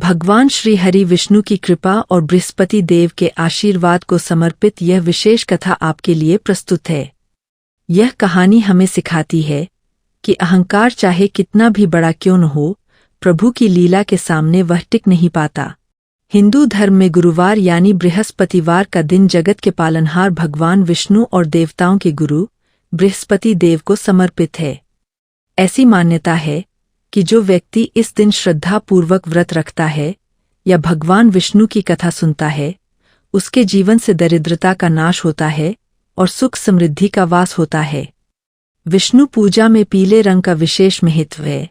भगवान श्री हरि विष्णु की कृपा और बृहस्पति देव के आशीर्वाद को समर्पित यह विशेष कथा आपके लिए प्रस्तुत है। यह कहानी हमें सिखाती है कि अहंकार चाहे कितना भी बड़ा क्यों न हो, प्रभु की लीला के सामने वह टिक नहीं पाता। हिंदू धर्म में गुरुवार यानी बृहस्पतिवार का दिन जगत के पालनहार भगवान विष्णु और देवताओं के गुरु बृहस्पति देव को समर्पित है। ऐसी मान्यता है कि जो व्यक्ति इस दिन श्रद्धापूर्वक व्रत रखता है या भगवान विष्णु की कथा सुनता है, उसके जीवन से दरिद्रता का नाश होता है और सुख समृद्धि का वास होता है। विष्णु पूजा में पीले रंग का विशेष महत्व है।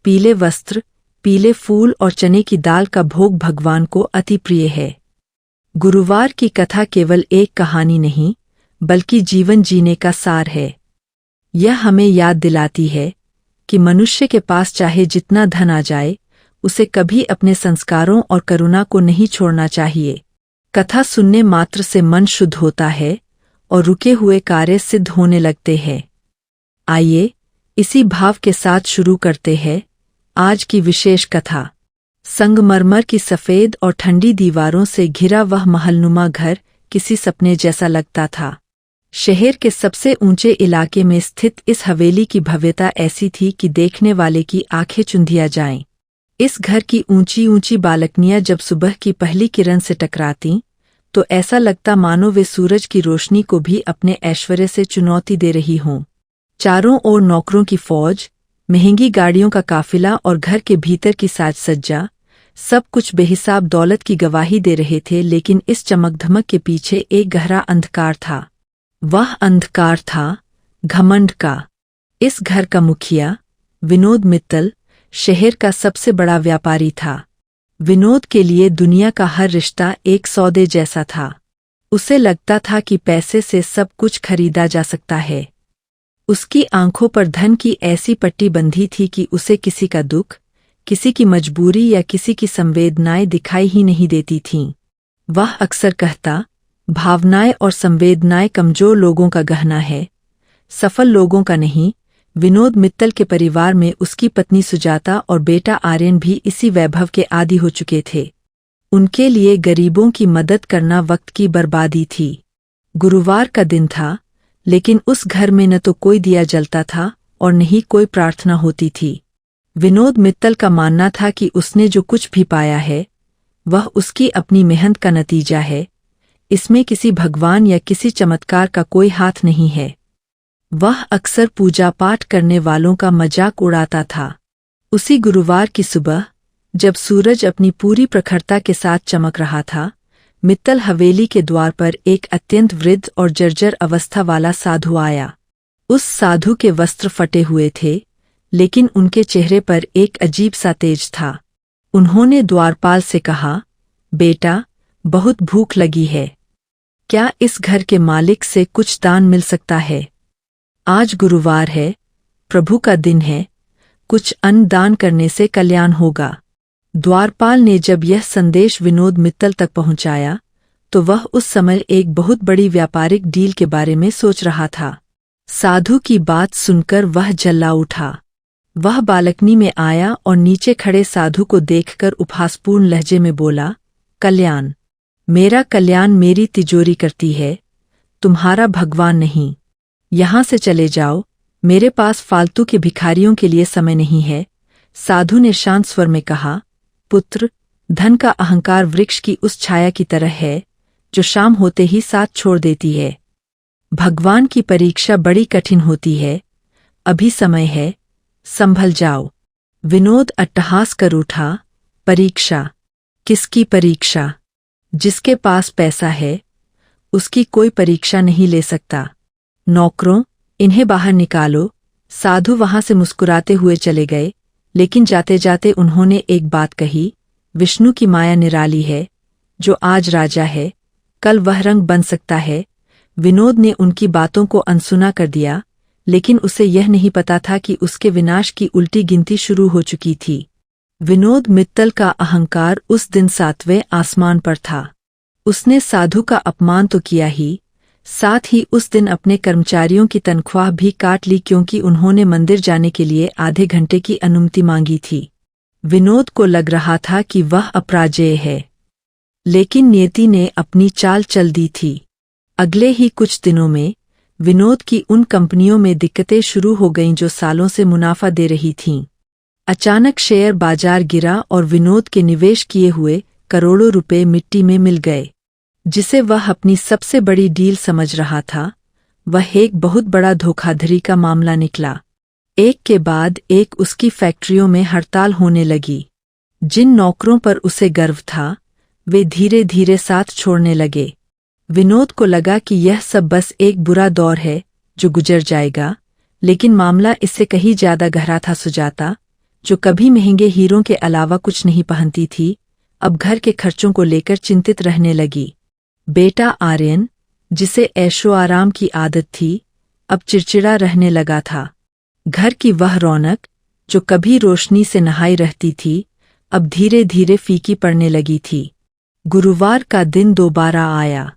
पीले वस्त्र, पीले फूल और चने की दाल का भोग भगवान को अति प्रिय है। गुरुवार की कथा केवल एक कहानी नहीं, बल्कि जीवन जीने का सार है। यह हमें याद दिलाती है कि मनुष्य के पास चाहे जितना धन आ जाए, उसे कभी अपने संस्कारों और करुणा को नहीं छोड़ना चाहिए। कथा सुनने मात्र से मन शुद्ध होता है और रुके हुए कार्य सिद्ध होने लगते हैं। आइए इसी भाव के साथ शुरू करते हैं आज की विशेष कथा। संगमरमर की सफ़ेद और ठंडी दीवारों से घिरा वह महलनुमा घर किसी सपने जैसा लगता था। शहर के सबसे ऊंचे इलाके में स्थित इस हवेली की भव्यता ऐसी थी कि देखने वाले की आंखें चुंधिया जाएं। इस घर की ऊंची ऊंची बालकनियां जब सुबह की पहली किरण से टकरातीं, तो ऐसा लगता मानो वे सूरज की रोशनी को भी अपने ऐश्वर्य से चुनौती दे रही हों। चारों ओर नौकरों की फौज, महंगी गाड़ियों का काफिला और घर के भीतर की साज सज्जा, सब कुछ बेहिसाब दौलत की गवाही दे रहे थे। लेकिन इस चमक-धमक के पीछे एक गहरा अंधकार था। वह अंधकार था घमंड का। इस घर का मुखिया विनोद मित्तल शहर का सबसे बड़ा व्यापारी था। विनोद के लिए दुनिया का हर रिश्ता एक सौदे जैसा था। उसे लगता था कि पैसे से सब कुछ खरीदा जा सकता है। उसकी आंखों पर धन की ऐसी पट्टी बंधी थी कि उसे किसी का दुख, किसी की मजबूरी या किसी की संवेदनाएं दिखाई ही नहीं देती थीं। वह अक्सर कहता, भावनाएं और संवेदनाएं कमजोर लोगों का गहना है, सफल लोगों का नहीं। विनोद मित्तल के परिवार में उसकी पत्नी सुजाता और बेटा आर्यन भी इसी वैभव के आदी हो चुके थे। उनके लिए गरीबों की मदद करना वक्त की बर्बादी थी। गुरुवार का दिन था, लेकिन उस घर में न तो कोई दिया जलता था और न ही कोई प्रार्थना होती थी। विनोद मित्तल का मानना था कि उसने जो कुछ भी पाया है, वह उसकी अपनी मेहनत का नतीजा है। इसमें किसी भगवान या किसी चमत्कार का कोई हाथ नहीं है। वह अक्सर पूजा पाठ करने वालों का मजाक उड़ाता था। उसी गुरुवार की सुबह, जब सूरज अपनी पूरी प्रखरता के साथ चमक रहा था, मित्तल हवेली के द्वार पर एक अत्यंत वृद्ध और जर्जर अवस्था वाला साधु आया। उस साधु के वस्त्र फटे हुए थे, लेकिन उनके चेहरे पर एक अजीब सा तेज था। उन्होंने द्वारपाल से कहा, बेटा, बहुत भूख लगी है, क्या इस घर के मालिक से कुछ दान मिल सकता है? आज गुरुवार है, प्रभु का दिन है, कुछ अन्न दान करने से कल्याण होगा। द्वारपाल ने जब यह संदेश विनोद मित्तल तक पहुंचाया, तो वह उस समय एक बहुत बड़ी व्यापारिक डील के बारे में सोच रहा था। साधु की बात सुनकर वह जल्ला उठा। वह बालकनी में आया और नीचे खड़े साधु को देखकर उपहासपूर्ण लहजे में बोला, कल्याण? मेरा कल्याण मेरी तिजोरी करती है, तुम्हारा भगवान नहीं। यहाँ से चले जाओ, मेरे पास फालतू के भिखारियों के लिए समय नहीं है। साधु ने शांत स्वर में कहा, पुत्र, धन का अहंकार वृक्ष की उस छाया की तरह है जो शाम होते ही साथ छोड़ देती है। भगवान की परीक्षा बड़ी कठिन होती है। अभी समय है, संभल जाओ। विनोद अट्टहास कर उठा, परीक्षा? किसकी परीक्षा? जिसके पास पैसा है, उसकी कोई परीक्षा नहीं ले सकता। नौकरों, इन्हें बाहर निकालो। साधु वहां से मुस्कुराते हुए चले गए, लेकिन जाते जाते उन्होंने एक बात कही, विष्णु की माया निराली है। जो आज राजा है, कल वह रंग बन सकता है। विनोद ने उनकी बातों को अनसुना कर दिया, लेकिन उसे यह नहीं पता था कि उसके विनाश की उल्टी गिनती शुरू हो चुकी थी। विनोद मित्तल का अहंकार उस दिन 7वें आसमान पर था। उसने साधु का अपमान तो किया ही, साथ ही उस दिन अपने कर्मचारियों की तनख्वाह भी काट ली, क्योंकि उन्होंने मंदिर जाने के लिए आधे घंटे की अनुमति मांगी थी। विनोद को लग रहा था कि वह अपराजेय है, लेकिन नियति ने अपनी चाल चल दी थी। अगले ही कुछ दिनों में विनोद की उन कंपनियों में दिक्कतें शुरू हो गईं जो सालों से मुनाफा दे रही थीं। अचानक शेयर बाजार गिरा और विनोद के निवेश किए हुए करोड़ों रुपए मिट्टी में मिल गए। जिसे वह अपनी सबसे बड़ी डील समझ रहा था, वह एक बहुत बड़ा धोखाधड़ी का मामला निकला। एक के बाद एक उसकी फैक्ट्रियों में हड़ताल होने लगी। जिन नौकरों पर उसे गर्व था, वे धीरे धीरे साथ छोड़ने लगे। विनोद को लगा कि यह सब बस एक बुरा दौर है जो गुजर जाएगा, लेकिन मामला इससे कहीं ज्यादा गहरा था। सुजाता, जो कभी महंगे हीरों के अलावा कुछ नहीं पहनती थी, अब घर के खर्चों को लेकर चिंतित रहने लगी। बेटा आर्यन, जिसे ऐशो आराम की आदत थी, अब चिड़चिड़ा रहने लगा था। घर की वह रौनक, जो कभी रोशनी से नहाई रहती थी, अब धीरे धीरे फीकी पड़ने लगी थी। गुरुवार का दिन दोबारा आया।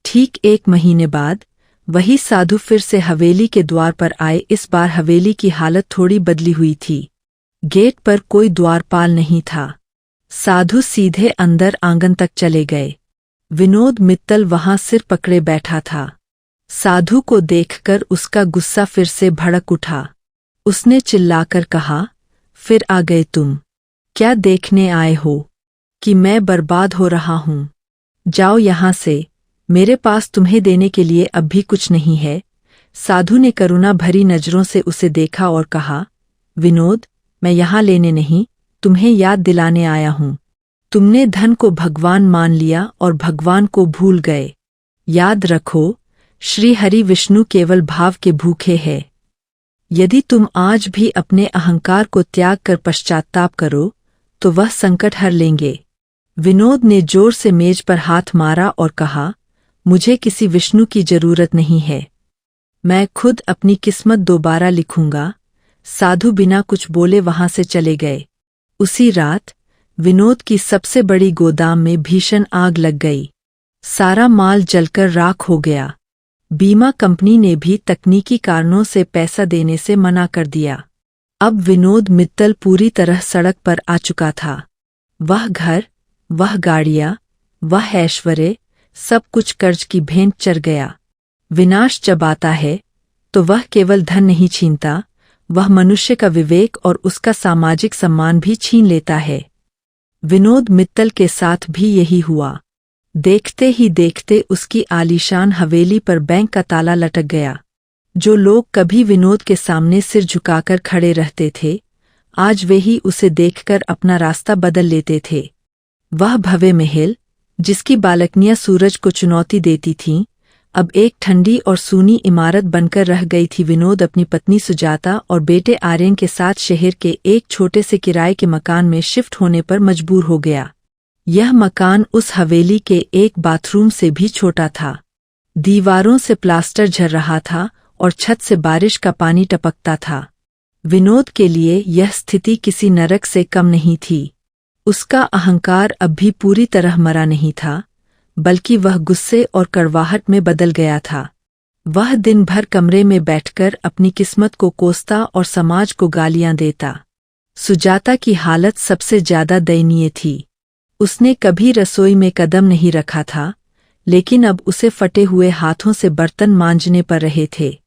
ठीक 1 महीने बाद वही साधु फिर से हवेली के द्वार पर आए। इस बार हवेली की हालत थोड़ी बदली हुई थी। गेट पर कोई द्वारपाल नहीं था। साधु सीधे अंदर आंगन तक चले गए। विनोद मित्तल वहां सिर पकड़े बैठा था। साधु को देखकर उसका गुस्सा फिर से भड़क उठा। उसने चिल्लाकर कहा, फिर आ गए तुम? क्या देखने आए हो कि मैं बर्बाद हो रहा हूं? जाओ यहां से, मेरे पास तुम्हें देने के लिए अब भी कुछ नहीं है। साधु ने करुणा भरी नजरों से उसे देखा और कहा, विनोद, मैं यहां लेने नहीं, तुम्हें याद दिलाने आया हूं। तुमने धन को भगवान मान लिया और भगवान को भूल गए। याद रखो, श्री हरि विष्णु केवल भाव के भूखे हैं। यदि तुम आज भी अपने अहंकार को त्याग कर पश्चाताप करो, तो वह संकट हर लेंगे। विनोद ने जोर से मेज पर हाथ मारा और कहा, मुझे किसी विष्णु की जरूरत नहीं है। मैं खुद अपनी किस्मत दोबारा लिखूंगा। साधु बिना कुछ बोले वहां से चले गए। उसी रात विनोद की सबसे बड़ी गोदाम में भीषण आग लग गई। सारा माल जलकर राख हो गया। बीमा कंपनी ने भी तकनीकी कारणों से पैसा देने से मना कर दिया। अब विनोद मित्तल पूरी तरह सड़क पर आ चुका था। वह घर, वह गाड़ियां, वह ऐश्वर्य, सब कुछ कर्ज की भेंट चढ़ गया। विनाश जब आता है तो वह केवल धन नहीं छीनता, वह मनुष्य का विवेक और उसका सामाजिक सम्मान भी छीन लेता है। विनोद मित्तल के साथ भी यही हुआ। देखते ही देखते उसकी आलीशान हवेली पर बैंक का ताला लटक गया। जो लोग कभी विनोद के सामने सिर झुकाकर खड़े रहते थे, आज वे ही उसे देखकर अपना रास्ता बदल लेते थे। वह भव्य महल, जिसकी बालकनियां सूरज को चुनौती देती थीं, अब एक ठंडी और सूनी इमारत बनकर रह गई थी। विनोद अपनी पत्नी सुजाता और बेटे आर्यन के साथ शहर के एक छोटे से किराए के मकान में शिफ्ट होने पर मजबूर हो गया। यह मकान उस हवेली के एक बाथरूम से भी छोटा था। दीवारों से प्लास्टर झर रहा था और छत से बारिश का पानी टपकता था। विनोद के लिए यह स्थिति किसी नरक से कम नहीं थी। उसका अहंकार अब भी पूरी तरह मरा नहीं था, बल्कि वह गुस्से और कड़वाहट में बदल गया था। वह दिन भर कमरे में बैठकर अपनी किस्मत को कोसता और समाज को गालियां देता। सुजाता की हालत सबसे ज्यादा दयनीय थी। उसने कभी रसोई में कदम नहीं रखा था, लेकिन अब उसे फटे हुए हाथों से बर्तन मांजने पड़ रहे थे।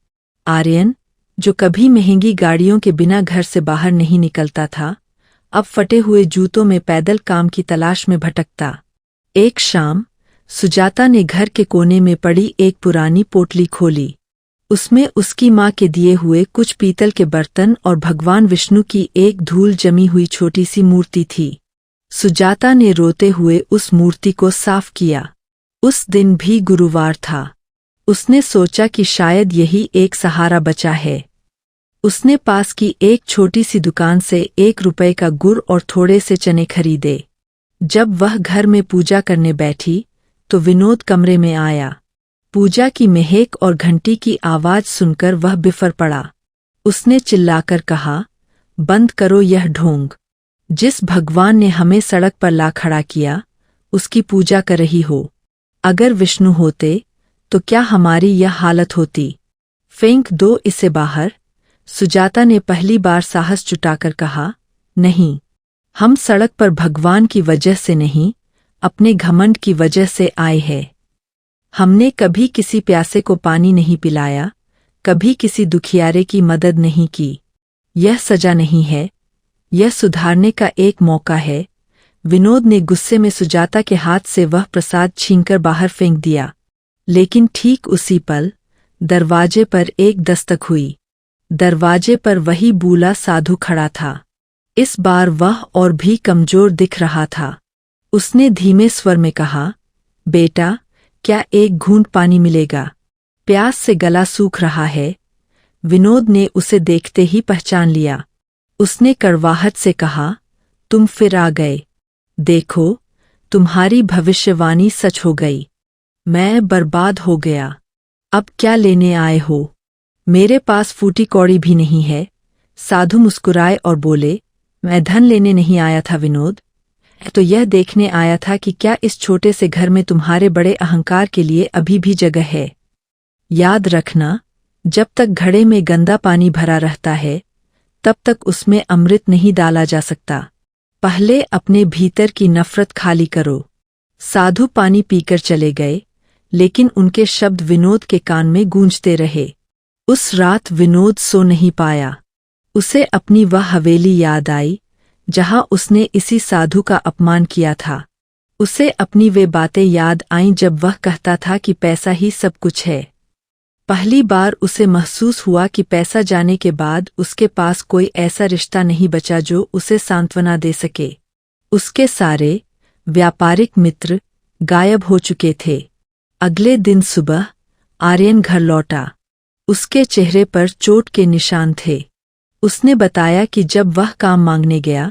आर्यन, जो कभी महंगी गाड़ियों के बिना घर से बाहर नहीं निकलता था, अब फटे हुए जूतों में पैदल काम की तलाश में भटकता। एक शाम सुजाता ने घर के कोने में पड़ी एक पुरानी पोटली खोली। उसमें उसकी माँ के दिए हुए कुछ पीतल के बर्तन और भगवान विष्णु की एक धूल जमी हुई छोटी सी मूर्ति थी। सुजाता ने रोते हुए उस मूर्ति को साफ किया। उस दिन भी गुरुवार था। उसने सोचा कि शायद यही एक सहारा बचा है। उसने पास की एक छोटी सी दुकान से 1 रुपए का गुड़ और थोड़े से चने खरीदे। जब वह घर में पूजा करने बैठी तो विनोद कमरे में आया। पूजा की महक और घंटी की आवाज सुनकर वह बिफर पड़ा। उसने चिल्लाकर कहा, बंद करो यह ढोंग। जिस भगवान ने हमें सड़क पर ला खड़ा किया, उसकी पूजा कर रही हो। अगर विष्णु होते तो क्या हमारी यह हालत होती? फेंक दो इसे बाहर। सुजाता ने पहली बार साहस जुटाकर कहा, नहीं, हम सड़क पर भगवान की वजह से नहीं, अपने घमंड की वजह से आए हैं। हमने कभी किसी प्यासे को पानी नहीं पिलाया, कभी किसी दुखियारे की मदद नहीं की। यह सजा नहीं है, यह सुधारने का एक मौका है। विनोद ने गुस्से में सुजाता के हाथ से वह प्रसाद छीनकर बाहर फेंक दिया। लेकिन ठीक उसी पल दरवाजे पर एक दस्तक हुई। दरवाजे पर वही बूढ़ा साधु खड़ा था। इस बार वह और भी कमजोर दिख रहा था। उसने धीमे स्वर में कहा, बेटा, क्या एक घूंट पानी मिलेगा? प्यास से गला सूख रहा है। विनोद ने उसे देखते ही पहचान लिया। उसने कड़वाहट से कहा, तुम फिर आ गए। देखो, तुम्हारी भविष्यवाणी सच हो गई। मैं बर्बाद हो गया। अब क्या लेने आए हो? मेरे पास फूटी कौड़ी भी नहीं है। साधु मुस्कुराए और बोले, मैं धन लेने नहीं आया था विनोद, तो यह देखने आया था कि क्या इस छोटे से घर में तुम्हारे बड़े अहंकार के लिए अभी भी जगह है। याद रखना, जब तक घड़े में गंदा पानी भरा रहता है, तब तक उसमें अमृत नहीं डाला जा सकता। पहले अपने भीतर की नफरत खाली करो। साधु पानी पीकर चले गए, लेकिन उनके शब्द विनोद के कान में गूंजते रहे। उस रात विनोद सो नहीं पाया। उसे अपनी वह हवेली याद आई, जहां उसने इसी साधु का अपमान किया था। उसे अपनी वे बातें याद आईं जब वह कहता था कि पैसा ही सब कुछ है। पहली बार उसे महसूस हुआ कि पैसा जाने के बाद उसके पास कोई ऐसा रिश्ता नहीं बचा जो उसे सांत्वना दे सके। उसके सारे व्यापारिक मित्र गायब हो चुके थे। अगले दिन सुबह आर्यन घर लौटा। उसके चेहरे पर चोट के निशान थे। उसने बताया कि जब वह काम मांगने गया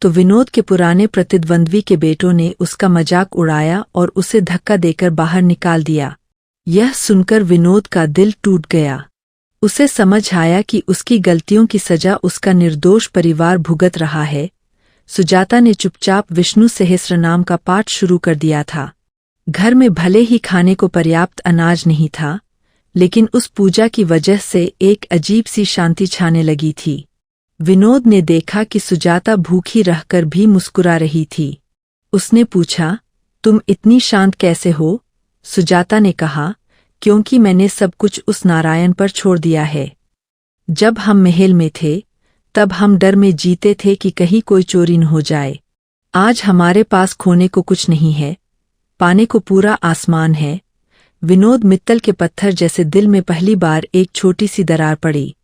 तो विनोद के पुराने प्रतिद्वंद्वी के बेटों ने उसका मजाक उड़ाया और उसे धक्का देकर बाहर निकाल दिया। यह सुनकर विनोद का दिल टूट गया। उसे समझ आया कि उसकी गलतियों की सजा उसका निर्दोष परिवार भुगत रहा है। सुजाता ने चुपचाप विष्णु सहस्रनाम का पाठ शुरू कर दिया था। घर में भले ही खाने को पर्याप्त अनाज नहीं था, लेकिन उस पूजा की वजह से एक अजीब सी शांति छाने लगी थी। विनोद ने देखा कि सुजाता भूखी रहकर भी मुस्कुरा रही थी। उसने पूछा, तुम इतनी शांत कैसे हो? सुजाता ने कहा, क्योंकि मैंने सब कुछ उस नारायण पर छोड़ दिया है। जब हम महल में थे, तब हम डर में जीते थे कि कहीं कोई चोरी न हो जाए। आज हमारे पास खोने को कुछ नहीं है, पाने को पूरा आसमान है। विनोद मित्तल के पत्थर जैसे दिल में पहली बार एक छोटी सी दरार पड़ी।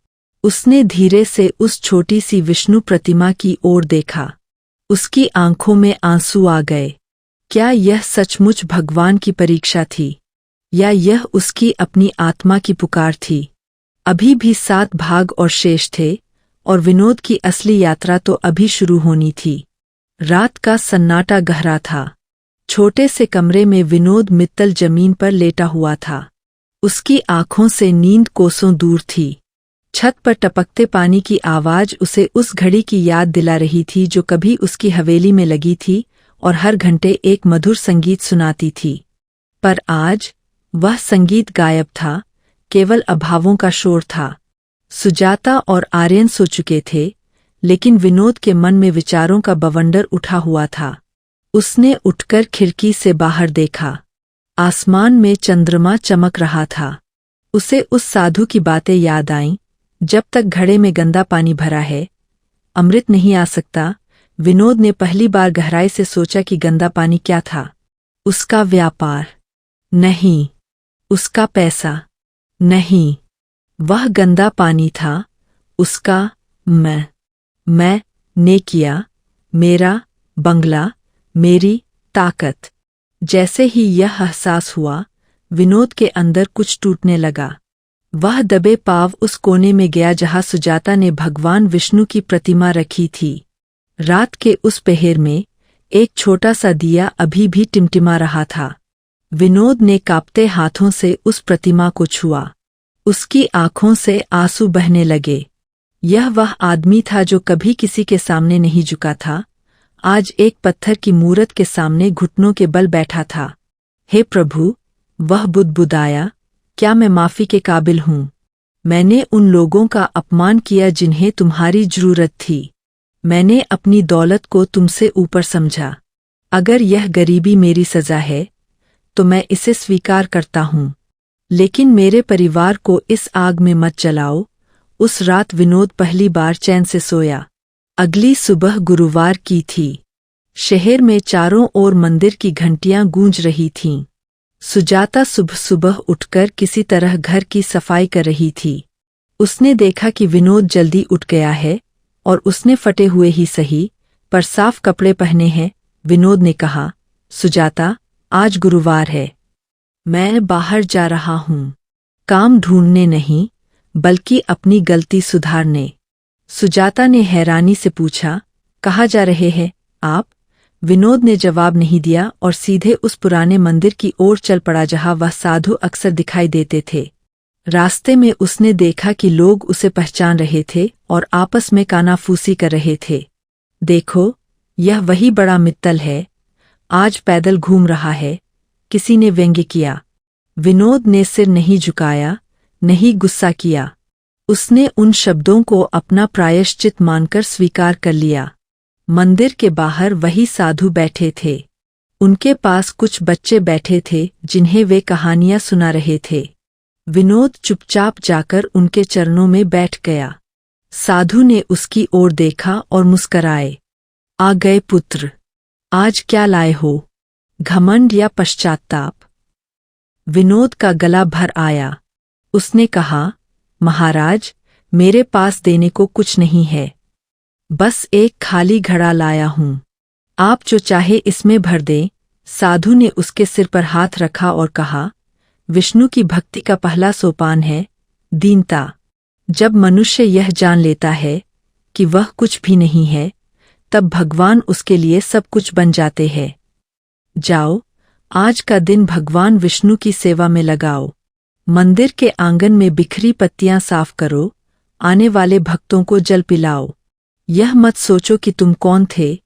उसने धीरे से उस छोटी सी विष्णु प्रतिमा की ओर देखा। उसकी आंखों में आंसू आ गए। क्या यह सचमुच भगवान की परीक्षा थी, या यह उसकी अपनी आत्मा की पुकार थी? अभी भी 7 भाग और शेष थे, और विनोद की असली यात्रा तो अभी शुरू होनी थी। रात का सन्नाटा गहरा था। छोटे से कमरे में विनोद मित्तल जमीन पर लेटा हुआ था। उसकी आंखों से नींद कोसों दूर थी। छत पर टपकते पानी की आवाज उसे उस घड़ी की याद दिला रही थी जो कभी उसकी हवेली में लगी थी और हर घंटे एक मधुर संगीत सुनाती थी। पर आज वह संगीत गायब था, केवल अभावों का शोर था। सुजाता और आर्यन सो चुके थे, लेकिन विनोद के मन में विचारों का बवंडर उठा हुआ था। उसने उठकर खिड़की से बाहर देखा। आसमान में चंद्रमा चमक रहा था। उसे उस साधु की बातें याद आईं, जब तक घड़े में गंदा पानी भरा है, अमृत नहीं आ सकता। विनोद ने पहली बार गहराई से सोचा कि गंदा पानी क्या था। उसका व्यापार नहीं, उसका पैसा नहीं, वह गंदा पानी था उसका मैं ने किया, मेरा बंगला, मेरी ताकत। जैसे ही यह एहसास हुआ, विनोद के अंदर कुछ टूटने लगा। वह दबे पांव उस कोने में गया जहां सुजाता ने भगवान विष्णु की प्रतिमा रखी थी। रात के उस पहर में एक छोटा सा दिया अभी भी टिमटिमा रहा था। विनोद ने कांपते हाथों से उस प्रतिमा को छुआ। उसकी आंखों से आंसू बहने लगे। यह वह आदमी था जो कभी किसी के सामने नहीं झुका था, आज एक पत्थर की मूरत के सामने घुटनों के बल बैठा था। हे प्रभु, वह बुदबुदाया, क्या मैं माफी के काबिल हूँ? मैंने उन लोगों का अपमान किया जिन्हें तुम्हारी जरूरत थी। मैंने अपनी दौलत को तुमसे ऊपर समझा। अगर यह गरीबी मेरी सजा है तो मैं इसे स्वीकार करता हूँ, लेकिन मेरे परिवार को इस आग में मत जलाओ। उस रात विनोद पहली बार चैन से सोया। अगली सुबह गुरुवार की थी। शहर में चारों ओर मंदिर की घंटियां गूंज रही थीं। सुजाता सुबह सुबह उठकर किसी तरह घर की सफाई कर रही थी। उसने देखा कि विनोद जल्दी उठ गया है और उसने फटे हुए ही सही पर साफ कपड़े पहने हैं। विनोद ने कहा, सुजाता, आज गुरुवार है। मैं बाहर जा रहा हूँ, काम ढूंढने नहीं बल्कि अपनी गलती सुधारने। सुजाता ने हैरानी से पूछा, कहाँ जा रहे हैं आप? विनोद ने जवाब नहीं दिया और सीधे उस पुराने मंदिर की ओर चल पड़ा जहाँ वह साधु अक्सर दिखाई देते थे। रास्ते में उसने देखा कि लोग उसे पहचान रहे थे और आपस में कानाफूसी कर रहे थे। देखो, यह वही बड़ा मित्तल है, आज पैदल घूम रहा है, किसी ने व्यंग्य किया। विनोद ने सिर नहीं झुकाया, नहीं गुस्सा किया। उसने उन शब्दों को अपना प्रायश्चित मानकर स्वीकार कर लिया। मंदिर के बाहर वही साधु बैठे थे। उनके पास कुछ बच्चे बैठे थे जिन्हें वे कहानियां सुना रहे थे। विनोद चुपचाप जाकर उनके चरणों में बैठ गया। साधु ने उसकी ओर देखा और मुस्कराए। आ गए पुत्र, आज क्या लाए हो, घमंड या पश्चाताप? विनोद का गला भर आया। उसने कहा, महाराज, मेरे पास देने को कुछ नहीं है, बस एक खाली घड़ा लाया हूं, आप जो चाहे इसमें भर दें। साधु ने उसके सिर पर हाथ रखा और कहा, विष्णु की भक्ति का पहला सोपान है दीनता। जब मनुष्य यह जान लेता है कि वह कुछ भी नहीं है, तब भगवान उसके लिए सब कुछ बन जाते हैं। जाओ, आज का दिन भगवान विष्णु की सेवा में लगाओ। मंदिर के आंगन में बिखरी पत्तियां साफ करो, आने वाले भक्तों को जल पिलाओ। यह मत सोचो कि तुम कौन थे,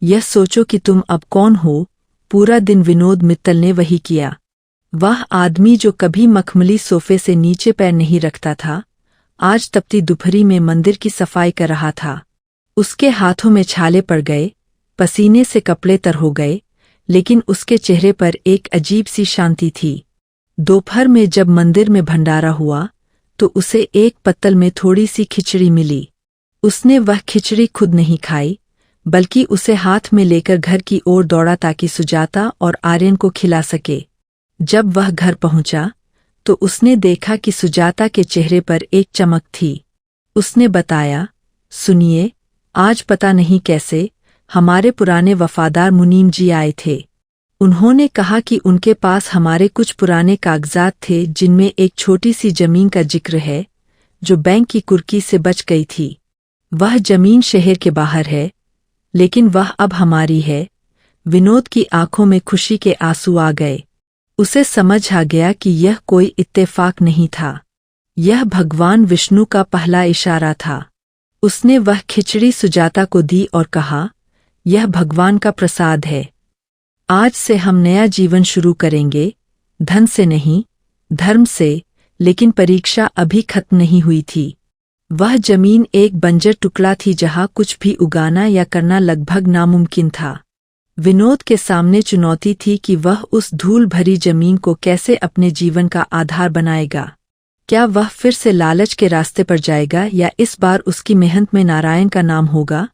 यह सोचो कि तुम अब कौन हो। पूरा दिन विनोद मित्तल ने वही किया। वह आदमी जो कभी मखमली सोफे से नीचे पैर नहीं रखता था, आज तपती दोपहरी में मंदिर की सफाई कर रहा था। उसके हाथों में छाले पड़ गए, पसीने से कपड़े तर हो गए, लेकिन उसके चेहरे पर एक अजीब सी शांति थी। दोपहर में जब मंदिर में भंडारा हुआ तो उसे एक पत्तल में थोड़ी सी खिचड़ी मिली। उसने वह खिचड़ी खुद नहीं खाई, बल्कि उसे हाथ में लेकर घर की ओर दौड़ा ताकि सुजाता और आर्यन को खिला सके। जब वह घर पहुंचा तो उसने देखा कि सुजाता के चेहरे पर एक चमक थी। उसने बताया, सुनिए, आज पता नहीं कैसे हमारे पुराने वफादार मुनीम जी आए थे। उन्होंने कहा कि उनके पास हमारे कुछ पुराने कागजात थे जिनमें एक छोटी सी जमीन का जिक्र है जो बैंक की कुर्की से बच गई थी। वह जमीन शहर के बाहर है, लेकिन वह अब हमारी है। विनोद की आंखों में खुशी के आंसू आ गए। उसे समझ आ गया कि यह कोई इत्तेफाक नहीं था, यह भगवान विष्णु का पहला इशारा था। उसने वह खिचड़ी सुजाता को दी और कहा, यह भगवान का प्रसाद है। आज से हम नया जीवन शुरू करेंगे, धन से नहीं, धर्म से। लेकिन परीक्षा अभी खत्म नहीं हुई थी। वह जमीन एक बंजर टुकड़ा थी जहां कुछ भी उगाना या करना लगभग नामुमकिन था। विनोद के सामने चुनौती थी कि वह उस धूल भरी जमीन को कैसे अपने जीवन का आधार बनाएगा। क्या वह फिर से लालच के रास्ते पर जाएगा या इस बार उसकी मेहनत में नारायण का नाम होगा?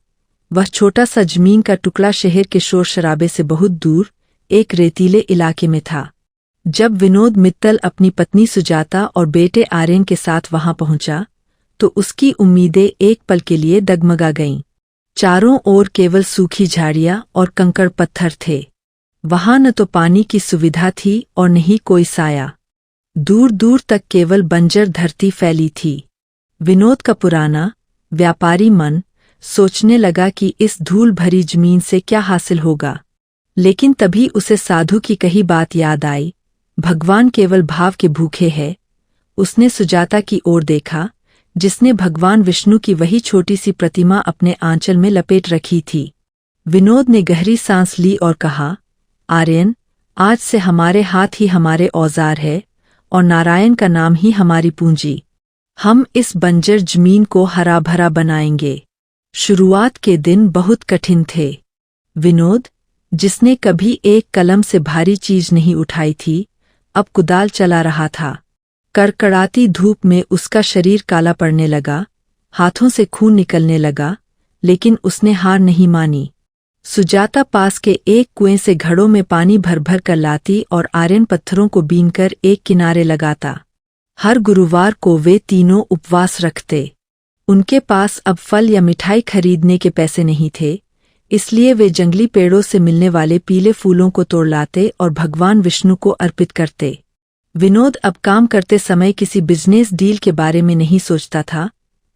वह छोटा सा जमीन का टुकड़ा शहर के शोर शराबे से बहुत दूर एक रेतीले इलाके में था। जब विनोद मित्तल अपनी पत्नी सुजाता और बेटे आर्यन के साथ वहां पहुंचा तो उसकी उम्मीदें एक पल के लिए डगमगा गईं। चारों ओर केवल सूखी झाड़ियां और कंकड़ पत्थर थे। वहां न तो पानी की सुविधा थी और न ही कोई साया। दूर दूर तक केवल बंजर धरती फैली थी। विनोद का पुराना व्यापारी मन सोचने लगा कि इस धूल भरी जमीन से क्या हासिल होगा, लेकिन तभी उसे साधु की कही बात याद आई, भगवान केवल भाव के भूखे हैं। उसने सुजाता की ओर देखा, जिसने भगवान विष्णु की वही छोटी सी प्रतिमा अपने आंचल में लपेट रखी थी। विनोद ने गहरी सांस ली और कहा, आर्यन, आज से हमारे हाथ ही हमारे औजार है और नारायण का नाम ही हमारी पूंजी। हम इस बंजर जमीन को हरा भरा बनाएंगे। शुरुआत के दिन बहुत कठिन थे। विनोद, जिसने कभी एक कलम से भारी चीज नहीं उठाई थी, अब कुदाल चला रहा था। कड़कड़ाती धूप में उसका शरीर काला पड़ने लगा, हाथों से खून निकलने लगा, लेकिन उसने हार नहीं मानी। सुजाता पास के एक कुएं से घड़ों में पानी भर भर कर लाती और आर्यन पत्थरों को बीनकर एक किनारे लगाता। हर गुरुवार को वे तीनों उपवास रखते। उनके पास अब फल या मिठाई खरीदने के पैसे नहीं थे, इसलिए वे जंगली पेड़ों से मिलने वाले पीले फूलों को तोड़ लाते और भगवान विष्णु को अर्पित करते। विनोद अब काम करते समय किसी बिजनेस डील के बारे में नहीं सोचता था,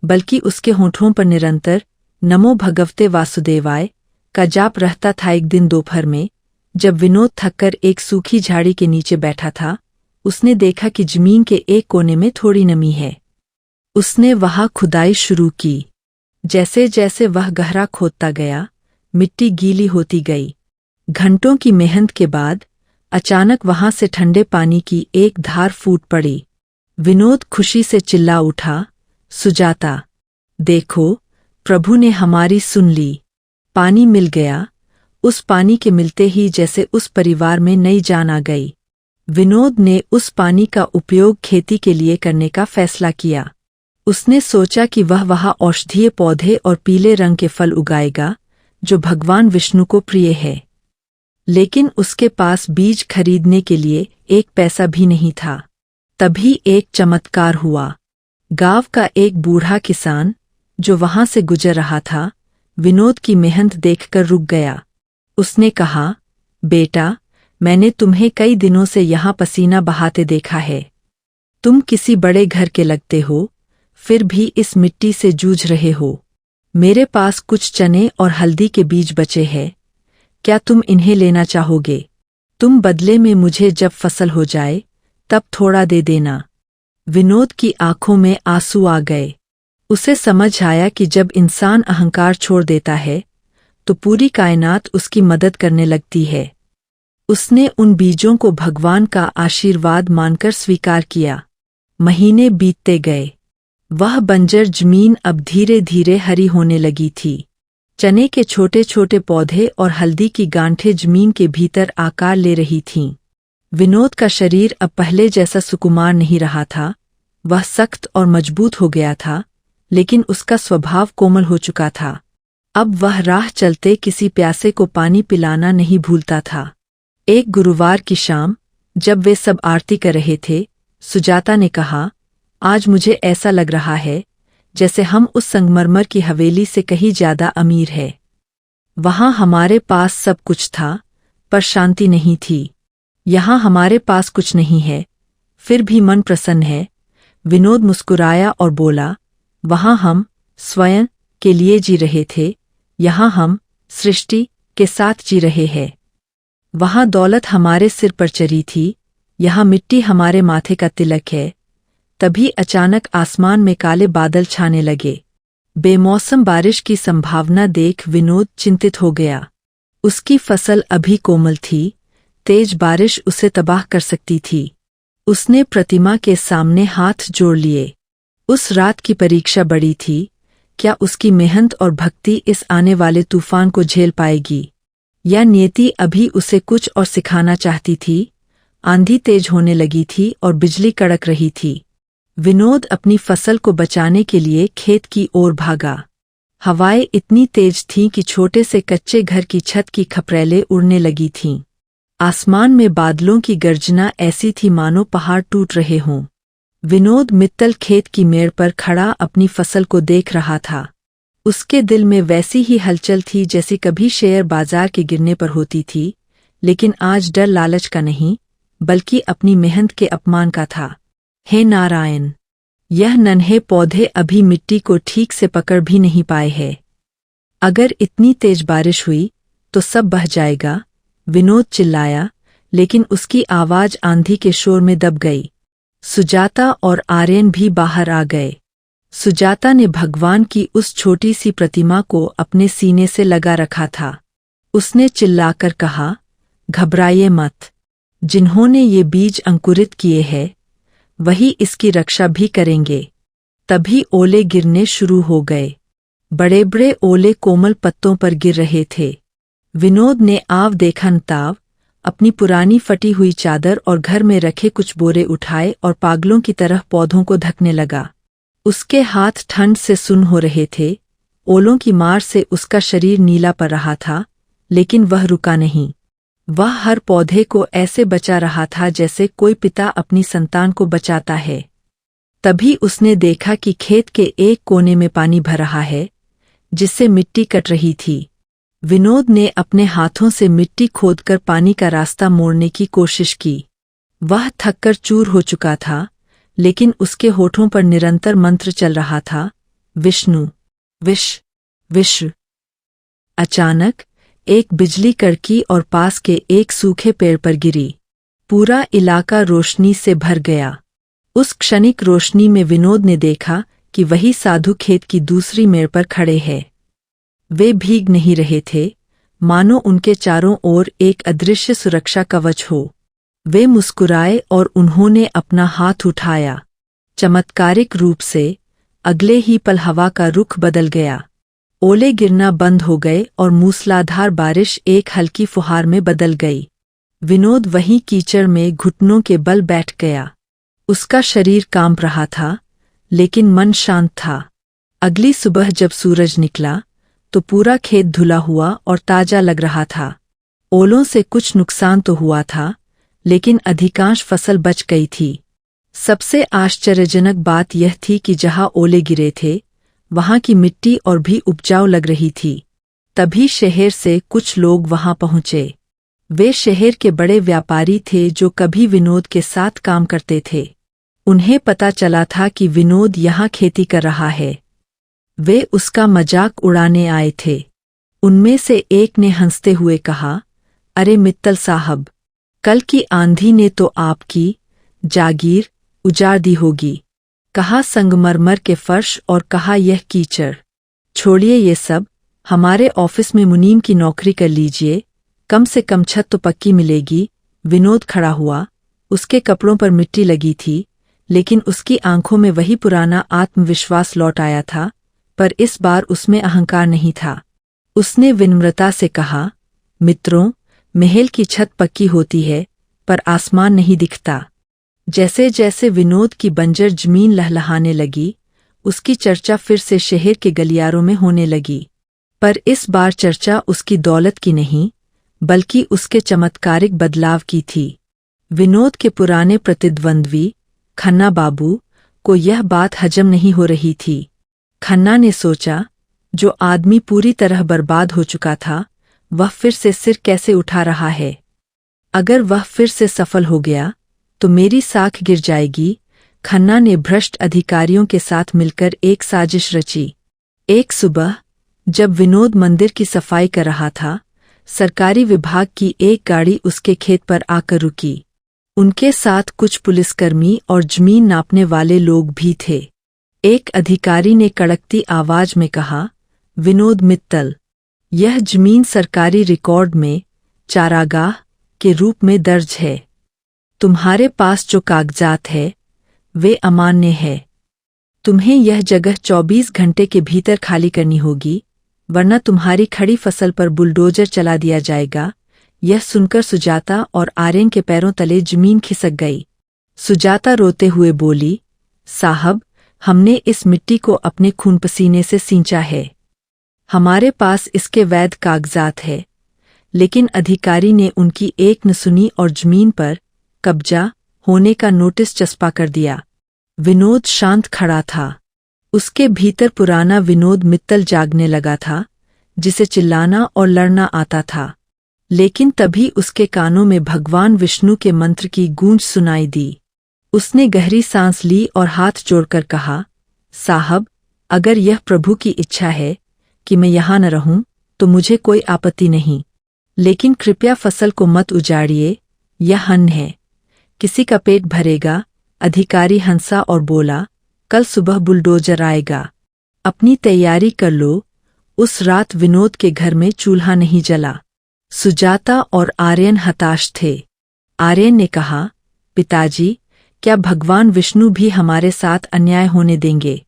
बल्कि उसके होठों पर निरंतर नमो भगवते वासुदेवाय का जाप रहता था। एक दिन दोपहर में, जब विनोद थककर एक सूखी झाड़ी के नीचे बैठा था, उसने देखा कि जमीन के एक कोने में थोड़ी नमी है। उसने वहां खुदाई शुरू की। जैसे जैसे वह गहरा खोदता गया, मिट्टी गीली होती गई। घंटों की मेहनत के बाद अचानक वहां से ठंडे पानी की एक धार फूट पड़ी। विनोद खुशी से चिल्ला उठा, सुजाता, देखो, प्रभु ने हमारी सुन ली। पानी मिल गया। उस पानी के मिलते ही जैसे उस परिवार में नई जान आ गई। विनोद ने उस पानी का उपयोग खेती के लिए करने का फैसला किया। उसने सोचा कि वह वहाँ औषधीय पौधे और पीले रंग के फल उगाएगा, जो भगवान विष्णु को प्रिय है। लेकिन उसके पास बीज खरीदने के लिए एक पैसा भी नहीं था। तभी एक चमत्कार हुआ। गांव का एक बूढ़ा किसान, जो वहां से गुजर रहा था, विनोद की मेहनत देखकर रुक गया। उसने कहा, बेटा, मैंने तुम्हें कई दिनों से यहाँ पसीना बहाते देखा है। तुम किसी बड़े घर के लगते हो, फिर भी इस मिट्टी से जूझ रहे हो। मेरे पास कुछ चने और हल्दी के बीज बचे हैं, क्या तुम इन्हें लेना चाहोगे? तुम बदले में मुझे जब फसल हो जाए तब थोड़ा दे देना। विनोद की आंखों में आंसू आ गए। उसे समझ आया कि जब इंसान अहंकार छोड़ देता है तो पूरी कायनात उसकी मदद करने लगती है। उसने उन बीजों को भगवान का आशीर्वाद मानकर स्वीकार किया। महीने बीतते गए। वह बंजर जमीन अब धीरे धीरे हरी होने लगी थी। चने के छोटे छोटे पौधे और हल्दी की गांठें जमीन के भीतर आकार ले रही थीं। विनोद का शरीर अब पहले जैसा सुकुमार नहीं रहा था। वह सख्त और मजबूत हो गया था, लेकिन उसका स्वभाव कोमल हो चुका था। अब वह राह चलते किसी प्यासे को पानी पिलाना नहीं भूलता था। एक गुरुवार की शाम, जब वे सब आरती कर रहे थे, सुजाता ने कहा, आज मुझे ऐसा लग रहा है जैसे हम उस संगमरमर की हवेली से कहीं ज्यादा अमीर है। वहां हमारे पास सब कुछ था, पर शांति नहीं थी। यहाँ हमारे पास कुछ नहीं है, फिर भी मन प्रसन्न है। विनोद मुस्कुराया और बोला, वहां हम स्वयं के लिए जी रहे थे, यहाँ हम सृष्टि के साथ जी रहे हैं। वहां दौलत हमारे सिर पर चढ़ी थी, यहाँ मिट्टी हमारे माथे का तिलक है। तभी अचानक आसमान में काले बादल छाने लगे। बेमौसम बारिश की संभावना देख विनोद चिंतित हो गया। उसकी फसल अभी कोमल थी, तेज बारिश उसे तबाह कर सकती थी। उसने प्रतिमा के सामने हाथ जोड़ लिए। उस रात की परीक्षा बड़ी थी। क्या उसकी मेहनत और भक्ति इस आने वाले तूफान को झेल पाएगी, या नियति अभी उसे कुछ और सिखाना चाहती थी? आंधी तेज होने लगी थी और बिजली कड़क रही थी। विनोद अपनी फसल को बचाने के लिए खेत की ओर भागा। हवाएं इतनी तेज थीं कि छोटे से कच्चे घर की छत की खपरेलें उड़ने लगी थीं। आसमान में बादलों की गर्जना ऐसी थी मानो पहाड़ टूट रहे हों। विनोद मित्तल खेत की मेड़ पर खड़ा अपनी फसल को देख रहा था। उसके दिल में वैसी ही हलचल थी जैसी कभी शेयर बाजार के गिरने पर होती थी, लेकिन आज डर लालच का नहीं, बल्कि अपनी मेहनत के अपमान का था। हे नारायण! यह नन्हे पौधे अभी मिट्टी को ठीक से पकड़ भी नहीं पाए हैं। अगर इतनी तेज बारिश हुई तो सब बह जाएगा। विनोद चिल्लाया, लेकिन उसकी आवाज आंधी के शोर में दब गई। सुजाता और आर्यन भी बाहर आ गए। सुजाता ने भगवान की उस छोटी सी प्रतिमा को अपने सीने से लगा रखा था। उसने चिल्लाकर कहा, घबराइए मत। जिन्होंने ये बीज अंकुरित किए हैं, वही इसकी रक्षा भी करेंगे। तभी ओले गिरने शुरू हो गए। बड़े बड़े ओले कोमल पत्तों पर गिर रहे थे। विनोद ने आव देखा न ताव अपनी पुरानी फटी हुई चादर और घर में रखे कुछ बोरे उठाए और पागलों की तरह पौधों को ढकने लगा। उसके हाथ ठंड से सुन्न हो रहे थे, ओलों की मार से उसका शरीर नीला पड़ रहा था, लेकिन वह रुका नहीं। वह हर पौधे को ऐसे बचा रहा था जैसे कोई पिता अपनी संतान को बचाता है। तभी उसने देखा कि खेत के एक कोने में पानी भर रहा है, जिससे मिट्टी कट रही थी। विनोद ने अपने हाथों से मिट्टी खोदकर पानी का रास्ता मोड़ने की कोशिश की। वह थककर चूर हो चुका था, लेकिन उसके होठों पर निरंतर मंत्र चल रहा था, विष्णु, विश, विश्व। अचानक एक बिजली कड़की और पास के एक सूखे पेड़ पर गिरी। पूरा इलाका रोशनी से भर गया। उस क्षणिक रोशनी में विनोद ने देखा कि वही साधु खेत की दूसरी मेड़ पर खड़े हैं। वे भीग नहीं रहे थे, मानो उनके चारों ओर एक अदृश्य सुरक्षा कवच हो। वे मुस्कुराए और उन्होंने अपना हाथ उठाया। चमत्कारिक रूप से अगले ही पल हवा का रुख बदल गया। ओले गिरना बंद हो गए और मूसलाधार बारिश एक हल्की फुहार में बदल गई। विनोद वहीं कीचड़ में घुटनों के बल बैठ गया। उसका शरीर कांप रहा था, लेकिन मन शांत था। अगली सुबह जब सूरज निकला तो पूरा खेत धुला हुआ और ताजा लग रहा था। ओलों से कुछ नुकसान तो हुआ था, लेकिन अधिकांश फसल बच गई थी। सबसे आश्चर्यजनक बात यह थी कि जहां ओले गिरे थे, वहां की मिट्टी और भी उपजाऊ लग रही थी। तभी शहर से कुछ लोग वहां पहुंचे। वे शहर के बड़े व्यापारी थे जो कभी विनोद के साथ काम करते थे। उन्हें पता चला था कि विनोद यहाँ खेती कर रहा है। वे उसका मजाक उड़ाने आए थे। उनमें से एक ने हंसते हुए कहा, अरे मित्तल साहब, कल की आंधी ने तो आपकी जागीर उजाड़ दी होगी। कहा संगमरमर के फर्श और कहा यह कीचड़। छोड़िए ये सब, हमारे ऑफिस में मुनीम की नौकरी कर लीजिए, कम से कम छत तो पक्की मिलेगी। विनोद खड़ा हुआ। उसके कपड़ों पर मिट्टी लगी थी, लेकिन उसकी आंखों में वही पुराना आत्मविश्वास लौट आया था, पर इस बार उसमें अहंकार नहीं था। उसने विनम्रता से कहा, मित्रों, महल की छत पक्की होती है, पर आसमान नहीं दिखता। जैसे जैसे विनोद की बंजर जमीन लहलहाने लगी, उसकी चर्चा फिर से शहर के गलियारों में होने लगी। पर इस बार चर्चा उसकी दौलत की नहीं, बल्कि उसके चमत्कारिक बदलाव की थी। विनोद के पुराने प्रतिद्वंद्वी खन्ना बाबू को यह बात हजम नहीं हो रही थी। खन्ना ने सोचा, जो आदमी पूरी तरह बर्बाद हो चुका था, वह फिर से सिर कैसे उठा रहा है। अगर वह फिर से सफल हो गया तो मेरी साख गिर जाएगी। खन्ना ने भ्रष्ट अधिकारियों के साथ मिलकर एक साजिश रची। एक सुबह जब विनोद मंदिर की सफाई कर रहा था, सरकारी विभाग की एक गाड़ी उसके खेत पर आकर रुकी। उनके साथ कुछ पुलिसकर्मी और जमीन नापने वाले लोग भी थे। एक अधिकारी ने कड़कती आवाज में कहा, विनोद मित्तल, यह जमीन सरकारी रिकॉर्ड में चारागाह के रूप में दर्ज है। तुम्हारे पास जो कागजात है वे अमान्य है। तुम्हें यह जगह 24 घंटे के भीतर खाली करनी होगी, वरना तुम्हारी खड़ी फसल पर बुलडोजर चला दिया जाएगा। यह सुनकर सुजाता और आर्यन के पैरों तले जमीन खिसक गई। सुजाता रोते हुए बोली, साहब, हमने इस मिट्टी को अपने खून पसीने से सींचा है। हमारे पास इसके वैध कागजात है। लेकिन अधिकारी ने उनकी एक न सुनी और जमीन पर कब्जा होने का नोटिस चस्पा कर दिया। विनोद शांत खड़ा था। उसके भीतर पुराना विनोद मित्तल जागने लगा था, जिसे चिल्लाना और लड़ना आता था। लेकिन तभी उसके कानों में भगवान विष्णु के मंत्र की गूंज सुनाई दी। उसने गहरी सांस ली और हाथ जोड़कर कहा, साहब, अगर यह प्रभु की इच्छा है कि मैं यहाँ न रहूं, तो मुझे कोई आपत्ति नहीं। लेकिन कृपया फसल को मत उजाड़िए, यह अन्न है, किसी का पेट भरेगा। अधिकारी हंसा और बोला, कल सुबह बुलडोजर आएगा, अपनी तैयारी कर लो। उस रात विनोद के घर में चूल्हा नहीं जला। सुजाता और आर्यन हताश थे। आर्यन ने कहा, पिताजी, क्या भगवान विष्णु भी हमारे साथ अन्याय होने देंगे?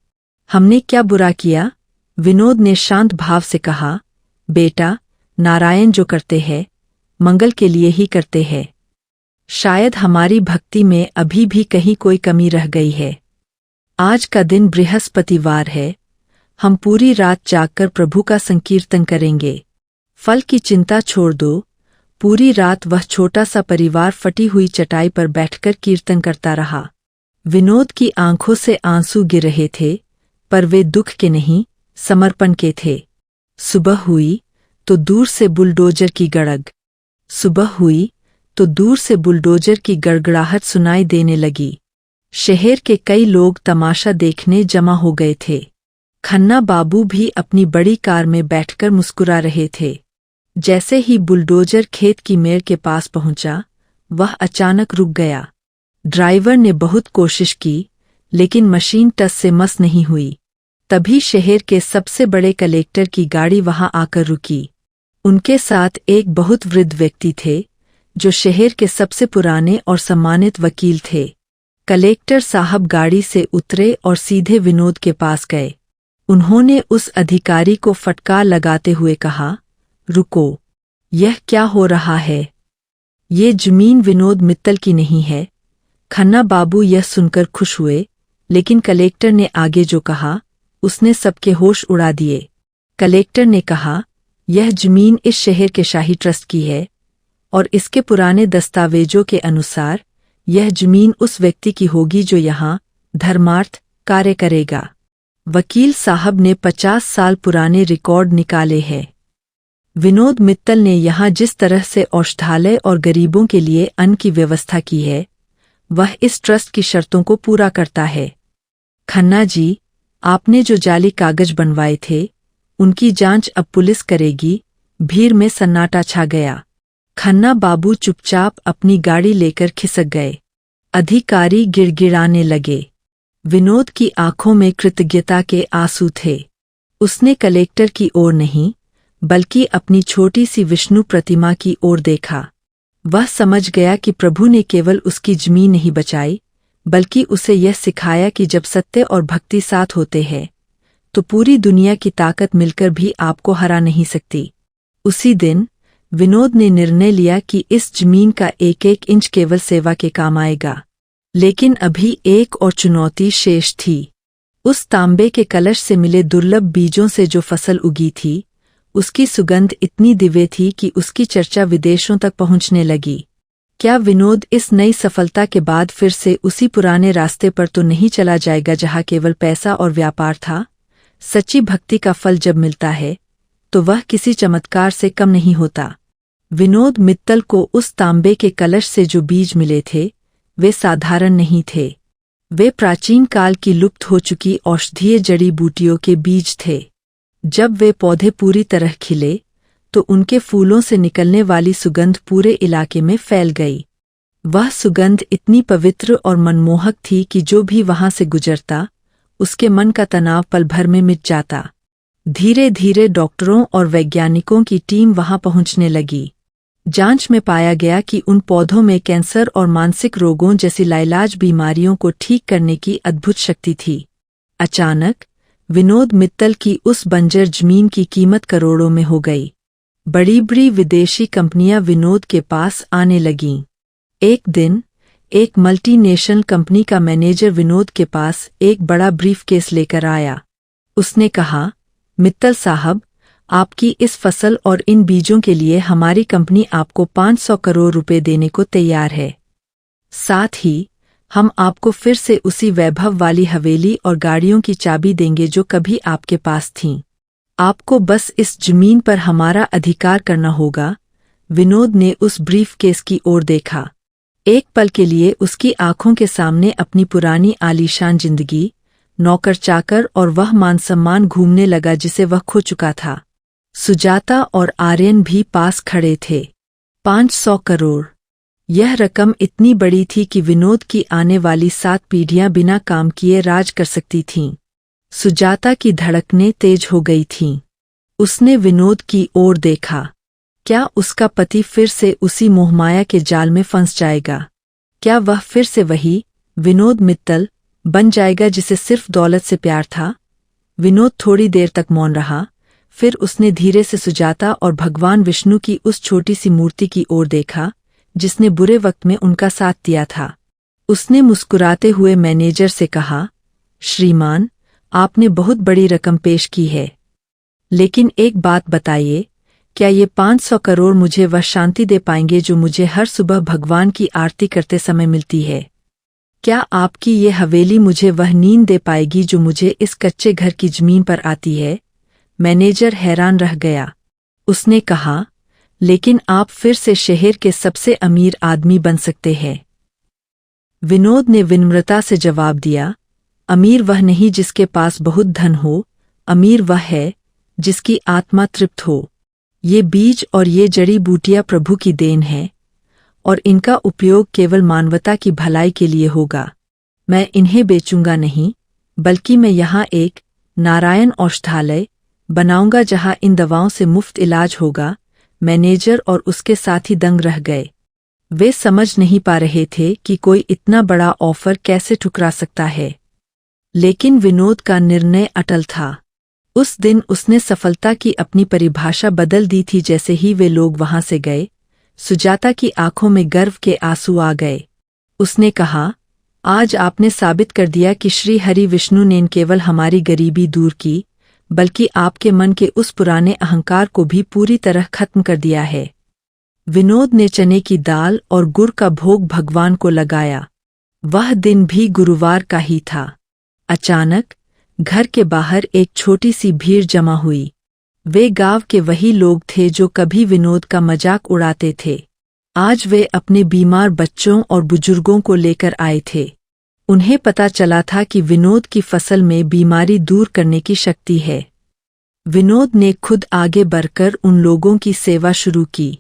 हमने क्या बुरा किया? विनोद ने शांत भाव से कहा, बेटा, नारायण जो करते हैं मंगल के लिए ही करते हैं। शायद हमारी भक्ति में अभी भी कहीं कोई कमी रह गई है। आज का दिन बृहस्पतिवार है। हम पूरी रात जागकर प्रभु का संकीर्तन करेंगे। फल की चिंता छोड़ दो। पूरी रात वह छोटा सा परिवार फटी हुई चटाई पर बैठकर कीर्तन करता रहा। विनोद की आंखों से आंसू गिर रहे थे, पर वे दुख के नहीं, समर्पण के थे। सुबह हुई तो दूर से बुलडोजर की गड़ग सुबह हुई तो दूर से बुलडोजर की गड़गड़ाहट सुनाई देने लगी। शहर के कई लोग तमाशा देखने जमा हो गए थे। खन्ना बाबू भी अपनी बड़ी कार में बैठकर मुस्कुरा रहे थे। जैसे ही बुलडोजर खेत की मेड़ के पास पहुंचा, वह अचानक रुक गया। ड्राइवर ने बहुत कोशिश की, लेकिन मशीन टस से मस नहीं हुई। तभी शहर के सबसे बड़े कलेक्टर की गाड़ी वहां आकर रुकी। उनके साथ एक बहुत वृद्ध व्यक्ति थे, जो शहर के सबसे पुराने और सम्मानित वकील थे। कलेक्टर साहब गाड़ी से उतरे और सीधे विनोद के पास गए। उन्होंने उस अधिकारी को फटकार लगाते हुए कहा, रुको, यह क्या हो रहा है? ये जमीन विनोद मित्तल की नहीं है। खन्ना बाबू यह सुनकर खुश हुए, लेकिन कलेक्टर ने आगे जो कहा उसने सबके होश उड़ा दिए। कलेक्टर ने कहा, यह जमीन इस शहर के शाही ट्रस्ट की है और इसके पुराने दस्तावेजों के अनुसार यह जमीन उस व्यक्ति की होगी जो यहाँ धर्मार्थ कार्य करेगा। वकील साहब ने 50 साल पुराने रिकॉर्ड निकाले हैं। विनोद मित्तल ने यहाँ जिस तरह से औषधालय और गरीबों के लिए अन्न की व्यवस्था की है, वह इस ट्रस्ट की शर्तों को पूरा करता है। खन्ना जी, आपने जो जाली कागज बनवाए थे, उनकी जांच अब पुलिस करेगी। भीड़ में सन्नाटा छा गया। खन्ना बाबू चुपचाप अपनी गाड़ी लेकर खिसक गए। अधिकारी गिड़गिड़ाने लगे। विनोद की आंखों में कृतज्ञता के आंसू थे। उसने कलेक्टर की ओर नहीं, बल्कि अपनी छोटी सी विष्णु प्रतिमा की ओर देखा। वह समझ गया कि प्रभु ने केवल उसकी जमीन नहीं बचाई, बल्कि उसे यह सिखाया कि जब सत्य और भक्ति साथ होते हैं, तो पूरी दुनिया की ताकत मिलकर भी आपको हरा नहीं सकती। उसी दिन विनोद ने निर्णय लिया कि इस जमीन का एक एक इंच केवल सेवा के काम आएगा। लेकिन अभी एक और चुनौती शेष थी। उस तांबे के कलश से मिले दुर्लभ बीजों से जो फसल उगी थी, उसकी सुगंध इतनी दिव्य थी कि उसकी चर्चा विदेशों तक पहुंचने लगी। क्या विनोद इस नई सफलता के बाद फिर से उसी पुराने रास्ते पर तो नहीं चला जाएगा जहां केवल पैसा और व्यापार था? सच्ची भक्ति का फल जब मिलता है, तो वह किसी चमत्कार से कम नहीं होता। विनोद मित्तल को उस तांबे के कलश से जो बीज मिले थे, वे साधारण नहीं थे। वे प्राचीन काल की लुप्त हो चुकी औषधीय जड़ी बूटियों के बीज थे। जब वे पौधे पूरी तरह खिले, तो उनके फूलों से निकलने वाली सुगंध पूरे इलाके में फैल गई। वह सुगंध इतनी पवित्र और मनमोहक थी कि जो भी वहां से गुजरता, उसके मन का तनाव पल भर में मिट जाता। धीरे धीरे डॉक्टरों और वैज्ञानिकों की टीम वहां पहुंचने लगी। जांच में पाया गया कि उन पौधों में कैंसर और मानसिक रोगों जैसी लाइलाज बीमारियों को ठीक करने की अद्भुत शक्ति थी। अचानक विनोद मित्तल की उस बंजर जमीन की कीमत करोड़ों में हो गई। बड़ी बड़ी विदेशी कंपनियां विनोद के पास आने लगीं। एक दिन एक मल्टीनेशनल कंपनी का मैनेजर विनोद के पास एक बड़ा ब्रीफकेस लेकर आया। उसने कहा, मित्तल साहब, आपकी इस फसल और इन बीजों के लिए हमारी कंपनी आपको 500 करोड़ रुपए देने को तैयार है। साथ ही हम आपको फिर से उसी वैभव वाली हवेली और गाड़ियों की चाबी देंगे जो कभी आपके पास थीं। आपको बस इस जमीन पर हमारा अधिकार करना होगा। विनोद ने उस ब्रीफकेस की ओर देखा। एक पल के लिए उसकी आंखों के सामने अपनी पुरानी आलीशान जिंदगी, नौकर चाकर और वह मान सम्मान घूमने लगा जिसे वह खो चुका था। सुजाता और आर्यन भी पास खड़े थे। 500 करोड़। यह रकम इतनी बड़ी थी कि विनोद की आने वाली 7 पीढ़ियां बिना काम किए राज कर सकती थीं। सुजाता की धड़कनें तेज हो गई थीं। उसने विनोद की ओर देखा। क्या उसका पति फिर से उसी मोहमाया के जाल में फंस जाएगा? क्या वह फिर से वही विनोद मित्तल बन जाएगा जिसे सिर्फ दौलत से प्यार था? विनोद थोड़ी देर तक मौन रहा, फिर उसने धीरे से सुजाता और भगवान विष्णु की उस छोटी सी मूर्ति की ओर देखा जिसने बुरे वक्त में उनका साथ दिया था। उसने मुस्कुराते हुए मैनेजर से कहा, श्रीमान, आपने बहुत बड़ी रकम पेश की है, लेकिन एक बात बताइए, क्या ये 500 करोड़ मुझे वह शांति दे पाएंगे जो मुझे हर सुबह भगवान की आरती करते समय मिलती है? क्या आपकी ये हवेली मुझे वह नींद दे पाएगी जो मुझे इस कच्चे घर की जमीन पर आती है? मैनेजर हैरान रह गया। उसने कहा, लेकिन आप फिर से शहर के सबसे अमीर आदमी बन सकते हैं। विनोद ने विनम्रता से जवाब दिया, अमीर वह नहीं जिसके पास बहुत धन हो, अमीर वह है जिसकी आत्मा तृप्त हो। ये बीज और ये जड़ी बूटियां प्रभु की देन है और इनका उपयोग केवल मानवता की भलाई के लिए होगा। मैं इन्हें बेचूंगा नहीं, बल्कि मैं यहाँ एक नारायण औषधालय बनाऊंगा जहाँ इन दवाओं से मुफ्त इलाज होगा। मैनेजर और उसके साथी दंग रह गए। वे समझ नहीं पा रहे थे कि कोई इतना बड़ा ऑफर कैसे ठुकरा सकता है, लेकिन विनोद का निर्णय अटल था। उस दिन उसने सफलता की अपनी परिभाषा बदल दी थी। जैसे ही वे लोग वहां से गए, सुजाता की आंखों में गर्व के आंसू आ गए। उसने कहा, आज आपने साबित कर दिया कि श्री हरि विष्णु ने न केवल हमारी गरीबी दूर की, बल्कि आपके मन के उस पुराने अहंकार को भी पूरी तरह खत्म कर दिया है। विनोद ने चने की दाल और गुड़ का भोग भगवान को लगाया। वह दिन भी गुरुवार का ही था। अचानक घर के बाहर एक छोटी सी भीड़ जमा हुई। वे गांव के वही लोग थे जो कभी विनोद का मजाक उड़ाते थे। आज वे अपने बीमार बच्चों और बुजुर्गों को लेकर आए थे। उन्हें पता चला था कि विनोद की फसल में बीमारी दूर करने की शक्ति है। विनोद ने खुद आगे बढ़कर उन लोगों की सेवा शुरू की।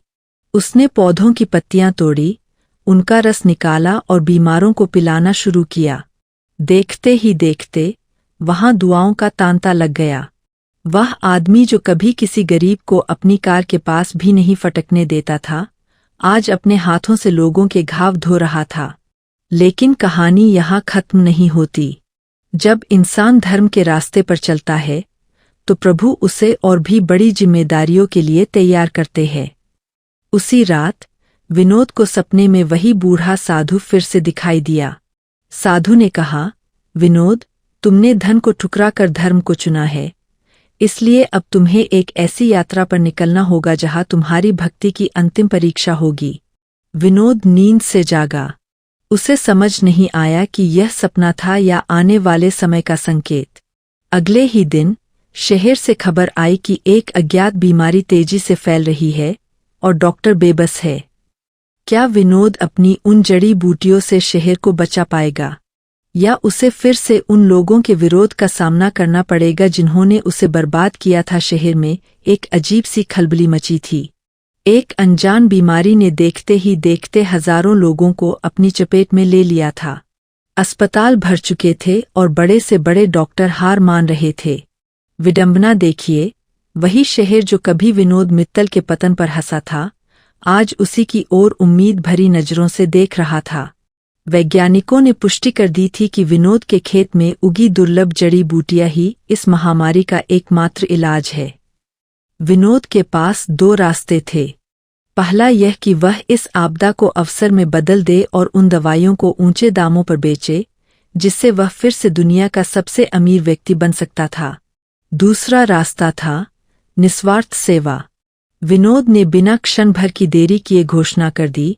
उसने पौधों की पत्तियां तोड़ी, उनका रस निकाला और बीमारों को पिलाना शुरू किया। देखते ही देखते वहां दुआओं का तांता लग गया। वह आदमी जो कभी किसी गरीब को अपनी कार के पास भी नहीं फटकने देता था, आज अपने हाथों से लोगों के घाव धो रहा था। लेकिन कहानी यहाँ खत्म नहीं होती। जब इंसान धर्म के रास्ते पर चलता है, तो प्रभु उसे और भी बड़ी जिम्मेदारियों के लिए तैयार करते हैं। उसी रात विनोद को सपने में वही बूढ़ा साधु फिर से दिखाई दिया। साधु ने कहा, विनोद, तुमने धन को ठुकरा कर धर्म को चुना है, इसलिए अब तुम्हें एक ऐसी यात्रा पर निकलना होगा जहां तुम्हारी भक्ति की अंतिम परीक्षा होगी। विनोद नींद से जागा। उसे समझ नहीं आया कि यह सपना था या आने वाले समय का संकेत। अगले ही दिन शहर से खबर आई कि एक अज्ञात बीमारी तेजी से फैल रही है और डॉक्टर बेबस है। क्या विनोद अपनी उन जड़ी बूटियों से शहर को बचा पाएगा, या उसे फिर से उन लोगों के विरोध का सामना करना पड़ेगा जिन्होंने उसे बर्बाद किया था? शहर में एक अजीब सी खलबली मची थी। एक अनजान बीमारी ने देखते ही देखते हजारों लोगों को अपनी चपेट में ले लिया था। अस्पताल भर चुके थे और बड़े से बड़े डॉक्टर हार मान रहे थे। विडंबना देखिए, वही शहर जो कभी विनोद मित्तल के पतन पर हंसा था, आज उसी की ओर उम्मीद भरी नजरों से देख रहा था। वैज्ञानिकों ने पुष्टि कर दी थी कि विनोद के खेत में उगी दुर्लभ जड़ी बूटियां ही इस महामारी का एकमात्र इलाज है। विनोद के पास दो रास्ते थे। पहला यह कि वह इस आपदा को अवसर में बदल दे और उन दवाइयों को ऊंचे दामों पर बेचे, जिससे वह फिर से दुनिया का सबसे अमीर व्यक्ति बन सकता था। दूसरा रास्ता था निस्वार्थ सेवा। विनोद ने बिना क्षण भर की देरी किए घोषणा कर दी,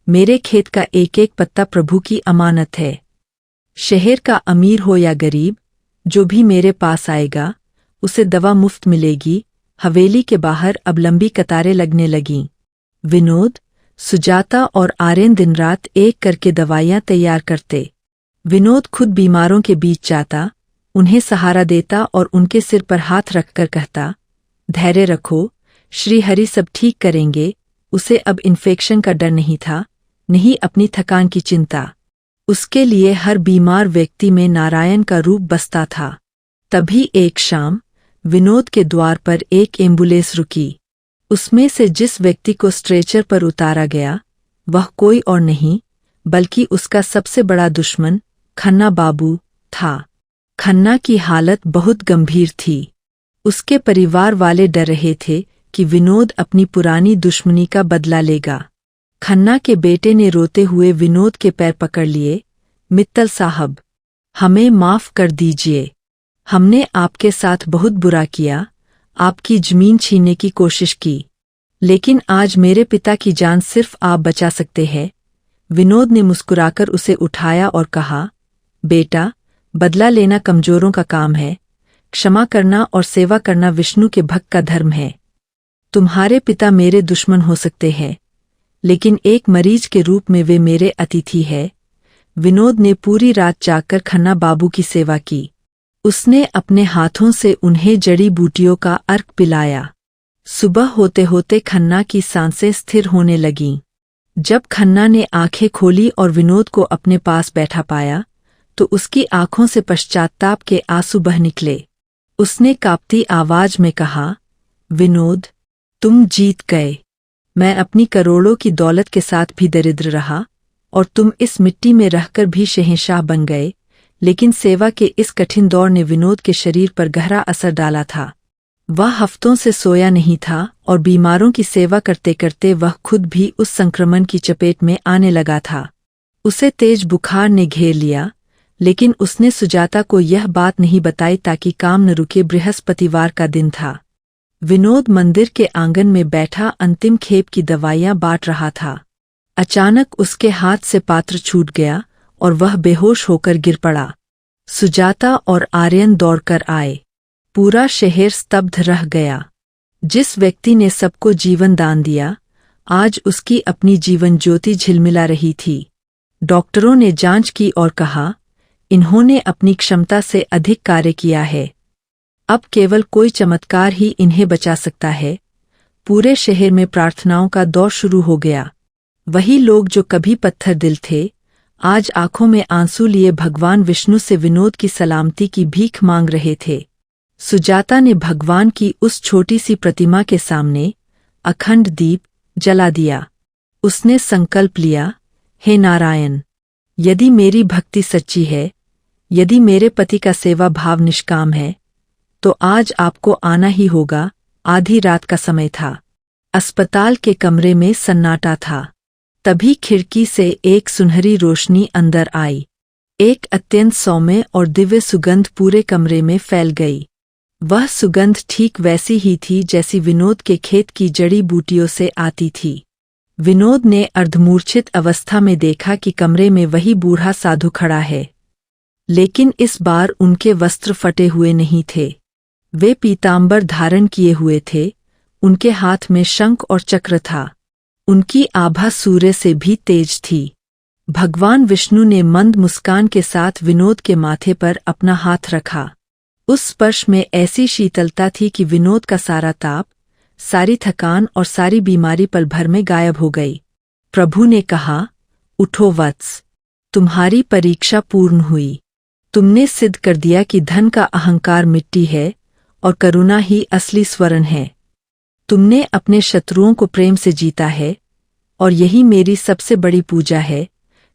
मेरे खेत का एक एक पत्ता प्रभु की अमानत है। शहर का अमीर हो या गरीब, जो भी मेरे पास आएगा उसे दवा मुफ्त मिलेगी। हवेली के बाहर अब लंबी कतारें लगने लगीं। विनोद, सुजाता और आर्यन दिन रात एक करके दवाइयां तैयार करते। विनोद खुद बीमारों के बीच जाता, उन्हें सहारा देता और उनके सिर पर हाथ रखकर कहता, धैर्य रखो, श्री हरि सब ठीक करेंगे। उसे अब इन्फेक्शन का डर नहीं था, नहीं अपनी थकान की चिंता। उसके लिए हर बीमार व्यक्ति में नारायण का रूप बसता था। तभी एक शाम विनोद के द्वार पर एक एम्बुलेंस रुकी। उसमें से जिस व्यक्ति को स्ट्रेचर पर उतारा गया, वह कोई और नहीं बल्कि उसका सबसे बड़ा दुश्मन खन्ना बाबू था। खन्ना की हालत बहुत गंभीर थी। उसके परिवार वाले डर रहे थे कि विनोद अपनी पुरानी दुश्मनी का बदला लेगा। खन्ना के बेटे ने रोते हुए विनोद के पैर पकड़ लिए। मित्तल साहब, हमें माफ कर दीजिए। हमने आपके साथ बहुत बुरा किया, आपकी जमीन छीनने की कोशिश की, लेकिन आज मेरे पिता की जान सिर्फ आप बचा सकते हैं। विनोद ने मुस्कुराकर उसे उठाया और कहा, बेटा, बदला लेना कमजोरों का काम है, क्षमा करना और सेवा करना विष्णु के भक्त का धर्म है। तुम्हारे पिता मेरे दुश्मन हो सकते हैं, लेकिन एक मरीज के रूप में वे मेरे अतिथि हैं। विनोद ने पूरी रात जागकर खन्ना बाबू की सेवा की। उसने अपने हाथों से उन्हें जड़ी बूटियों का अर्घ पिलाया। सुबह होते होते खन्ना की सांसें स्थिर होने लगीं। जब खन्ना ने आंखें खोली और विनोद को अपने पास बैठा पाया, तो उसकी आंखों से पश्चात्ताप के आंसू बह निकले। उसने कांपती आवाज में कहा, विनोद, तुम जीत गए। मैं अपनी करोड़ों की दौलत के साथ भी दरिद्र रहा और तुम इस मिट्टी में रहकर भी शहंशाह बन गए, लेकिन सेवा के इस कठिन दौर ने विनोद के शरीर पर गहरा असर डाला था। वह हफ्तों से सोया नहीं था और बीमारों की सेवा करते करते वह खुद भी उस संक्रमण की चपेट में आने लगा था। उसे तेज बुखार ने घेर लिया, लेकिन उसने सुजाता को यह बात नहीं बताई ताकि काम न रुके। बृहस्पतिवार का दिन था। विनोद मंदिर के आंगन में बैठा अंतिम खेप की दवाइयां बांट रहा था। अचानक उसके हाथ से पात्र छूट गया और वह बेहोश होकर गिर पड़ा। सुजाता और आर्यन दौड़कर आए। पूरा शहर स्तब्ध रह गया। जिस व्यक्ति ने सबको जीवन दान दिया, आज उसकी अपनी जीवन ज्योति झिलमिला रही थी। डॉक्टरों ने जांच की और कहा, इन्होंने अपनी क्षमता से अधिक कार्य किया है। अब केवल कोई चमत्कार ही इन्हें बचा सकता है। पूरे शहर में प्रार्थनाओं का दौर शुरू हो गया। वही लोग जो कभी पत्थर दिल थे, आज आंखों में आंसू लिए भगवान विष्णु से विनोद की सलामती की भीख मांग रहे थे। सुजाता ने भगवान की उस छोटी सी प्रतिमा के सामने अखंड दीप जला दिया। उसने संकल्प लिया, हे नारायण, यदि मेरी भक्ति सच्ची है, यदि मेरे पति का सेवा भाव निष्काम है, तो आज आपको आना ही होगा। आधी रात का समय था। अस्पताल के कमरे में सन्नाटा था। तभी खिड़की से एक सुनहरी रोशनी अंदर आई। एक अत्यंत सौम्य और दिव्य सुगंध पूरे कमरे में फैल गई। वह सुगंध ठीक वैसी ही थी जैसी विनोद के खेत की जड़ी बूटियों से आती थी। विनोद ने अर्धमूर्छित अवस्था में देखा कि कमरे में वही बूढ़ा साधु खड़ा है, लेकिन इस बार उनके वस्त्र फटे हुए नहीं थे। वे पीतांबर धारण किए हुए थे। उनके हाथ में शंख और चक्र था। उनकी आभा सूर्य से भी तेज थी। भगवान विष्णु ने मंद मुस्कान के साथ विनोद के माथे पर अपना हाथ रखा। उस स्पर्श में ऐसी शीतलता थी कि विनोद का सारा ताप, सारी थकान और सारी बीमारी पल भर में गायब हो गई। प्रभु ने कहा, उठो वत्स, तुम्हारी परीक्षा पूर्ण हुई। तुमने सिद्ध कर दिया कि धन का अहंकार मिट्टी है और करुणा ही असली स्वर्ण है। तुमने अपने शत्रुओं को प्रेम से जीता है और यही मेरी सबसे बड़ी पूजा है।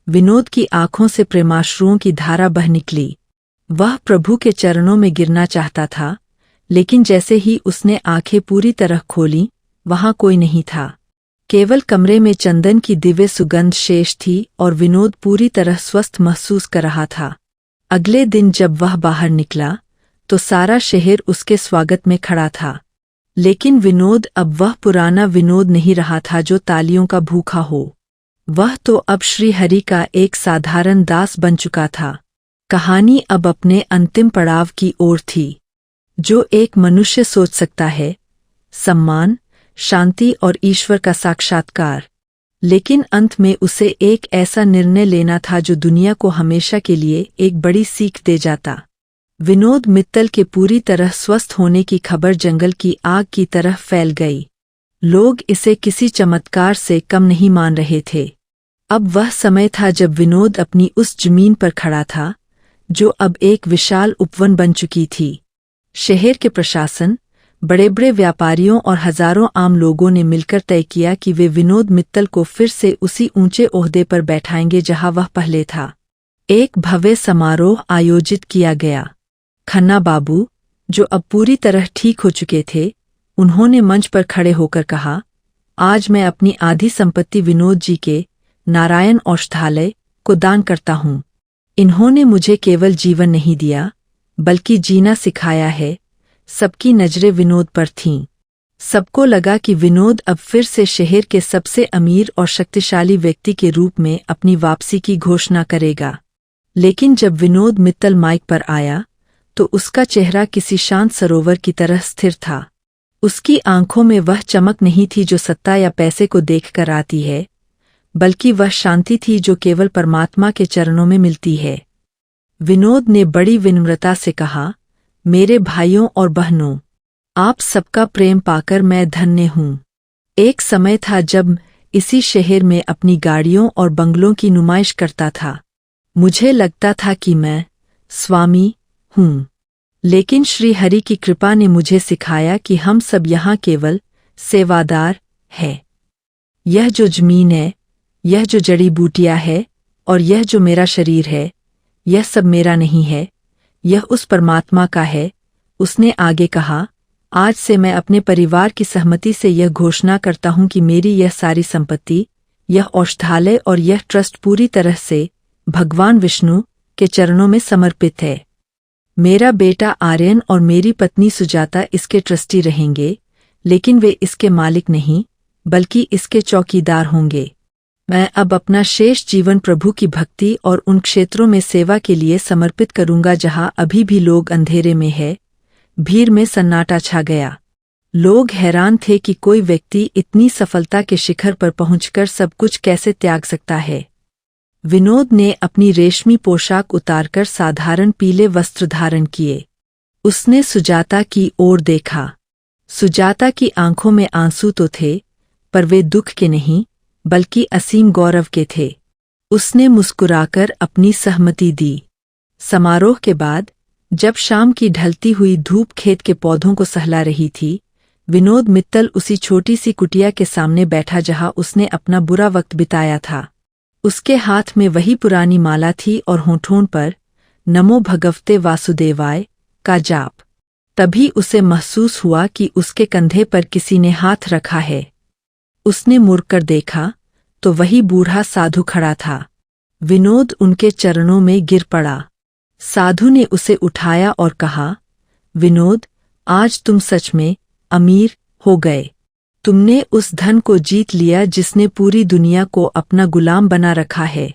विनोद की आंखों से प्रेमाश्रुओं की धारा बह निकली। वह प्रभु के चरणों में गिरना चाहता था, लेकिन जैसे ही उसने आंखें पूरी तरह खोलीं, वहां कोई नहीं था। केवल कमरे में चंदन की दिव्य सुगंध शेष थी और विनोद पूरी तरह स्वस्थ महसूस कर रहा था। अगले दिन जब वह बाहर निकला, तो सारा शहर उसके स्वागत में खड़ा था। लेकिन विनोद अब वह पुराना विनोद नहीं रहा था जो तालियों का भूखा हो। वह तो अब श्री हरि का एक साधारण दास बन चुका था। कहानी अब अपने अंतिम पड़ाव की ओर थी। जो एक मनुष्य सोच सकता है, सम्मान, शांति और ईश्वर का साक्षात्कार, लेकिन अंत में उसे एक ऐसा निर्णय लेना था जो दुनिया को हमेशा के लिए एक बड़ी सीख दे जाता। विनोद मित्तल के पूरी तरह स्वस्थ होने की खबर जंगल की आग की तरह फैल गई। लोग इसे किसी चमत्कार से कम नहीं मान रहे थे। अब वह समय था जब विनोद अपनी उस जमीन पर खड़ा था, जो अब एक विशाल उपवन बन चुकी थी। शहर के प्रशासन, बड़े बड़े व्यापारियों और हजारों आम लोगों ने मिलकर तय किया कि वे विनोद मित्तल को फिर से उसी ऊंचे ओहदे पर बैठाएंगे जहां वह पहले था। एक भव्य समारोह आयोजित किया गया। खन्ना बाबू, जो अब पूरी तरह ठीक हो चुके थे, उन्होंने मंच पर खड़े होकर कहा, आज मैं अपनी आधी संपत्ति विनोद जी के नारायण औषधालय को दान करता हूँ। इन्होंने मुझे केवल जीवन नहीं दिया, बल्कि जीना सिखाया है। सबकी नजरें विनोद पर थीं। सबको लगा कि विनोद अब फिर से शहर के सबसे अमीर और शक्तिशाली व्यक्ति के रूप में अपनी वापसी की घोषणा करेगा। लेकिन जब विनोद मित्तल माइक पर आया, तो उसका चेहरा किसी शांत सरोवर की तरह स्थिर था। उसकी आंखों में वह चमक नहीं थी जो सत्ता या पैसे को देखकर आती है, बल्कि वह शांति थी जो केवल परमात्मा के चरणों में मिलती है। विनोद ने बड़ी विनम्रता से कहा, मेरे भाइयों और बहनों, आप सबका प्रेम पाकर मैं धन्य हूँ। एक समय था जब इसी शहर में अपनी गाड़ियों और बंगलों की नुमाइश करता था। मुझे लगता था कि मैं स्वामी हूँ, लेकिन श्री हरि की कृपा ने मुझे सिखाया कि हम सब यहाँ केवल सेवादार हैं। यह जो जमीन है, यह जो जड़ी बूटियाँ है और यह जो मेरा शरीर है, यह सब मेरा नहीं है, यह उस परमात्मा का है। उसने आगे कहा, आज से मैं अपने परिवार की सहमति से यह घोषणा करता हूँ कि मेरी यह सारी संपत्ति, यह औषधालय और यह ट्रस्ट पूरी तरह से भगवान विष्णु के चरणों में समर्पित है। मेरा बेटा आर्यन और मेरी पत्नी सुजाता इसके ट्रस्टी रहेंगे, लेकिन वे इसके मालिक नहीं, बल्कि इसके चौकीदार होंगे। मैं अब अपना शेष जीवन प्रभु की भक्ति और उन क्षेत्रों में सेवा के लिए समर्पित करूंगा जहां अभी भी लोग अंधेरे में है। भीड़ में सन्नाटा छा गया। लोग हैरान थे कि कोई व्यक्ति इतनी सफलता के शिखर पर पहुंचकर सब कुछ कैसे त्याग सकता है। विनोद ने अपनी रेशमी पोशाक उतारकर साधारण पीले वस्त्र धारण किए। उसने सुजाता की ओर देखा। सुजाता की आंखों में आंसू तो थे, पर वे दुख के नहीं, बल्कि असीम गौरव के थे। उसने मुस्कुराकर अपनी सहमति दी। समारोह के बाद, जब शाम की ढलती हुई धूप खेत के पौधों को सहला रही थी, विनोद मित्तल उसी छोटी सी कुटिया के सामने बैठा जहां उसने अपना बुरा वक्त बिताया था। उसके हाथ में वही पुरानी माला थी और होठों पर नमो भगवते वासुदेवाय का जाप। तभी उसे महसूस हुआ कि उसके कंधे पर किसी ने हाथ रखा है। उसने मुड़कर देखा तो वही बूढ़ा साधु खड़ा था। विनोद उनके चरणों में गिर पड़ा। साधु ने उसे उठाया और कहा, विनोद, आज तुम सच में अमीर हो गए। तुमने उस धन को जीत लिया जिसने पूरी दुनिया को अपना गुलाम बना रखा है।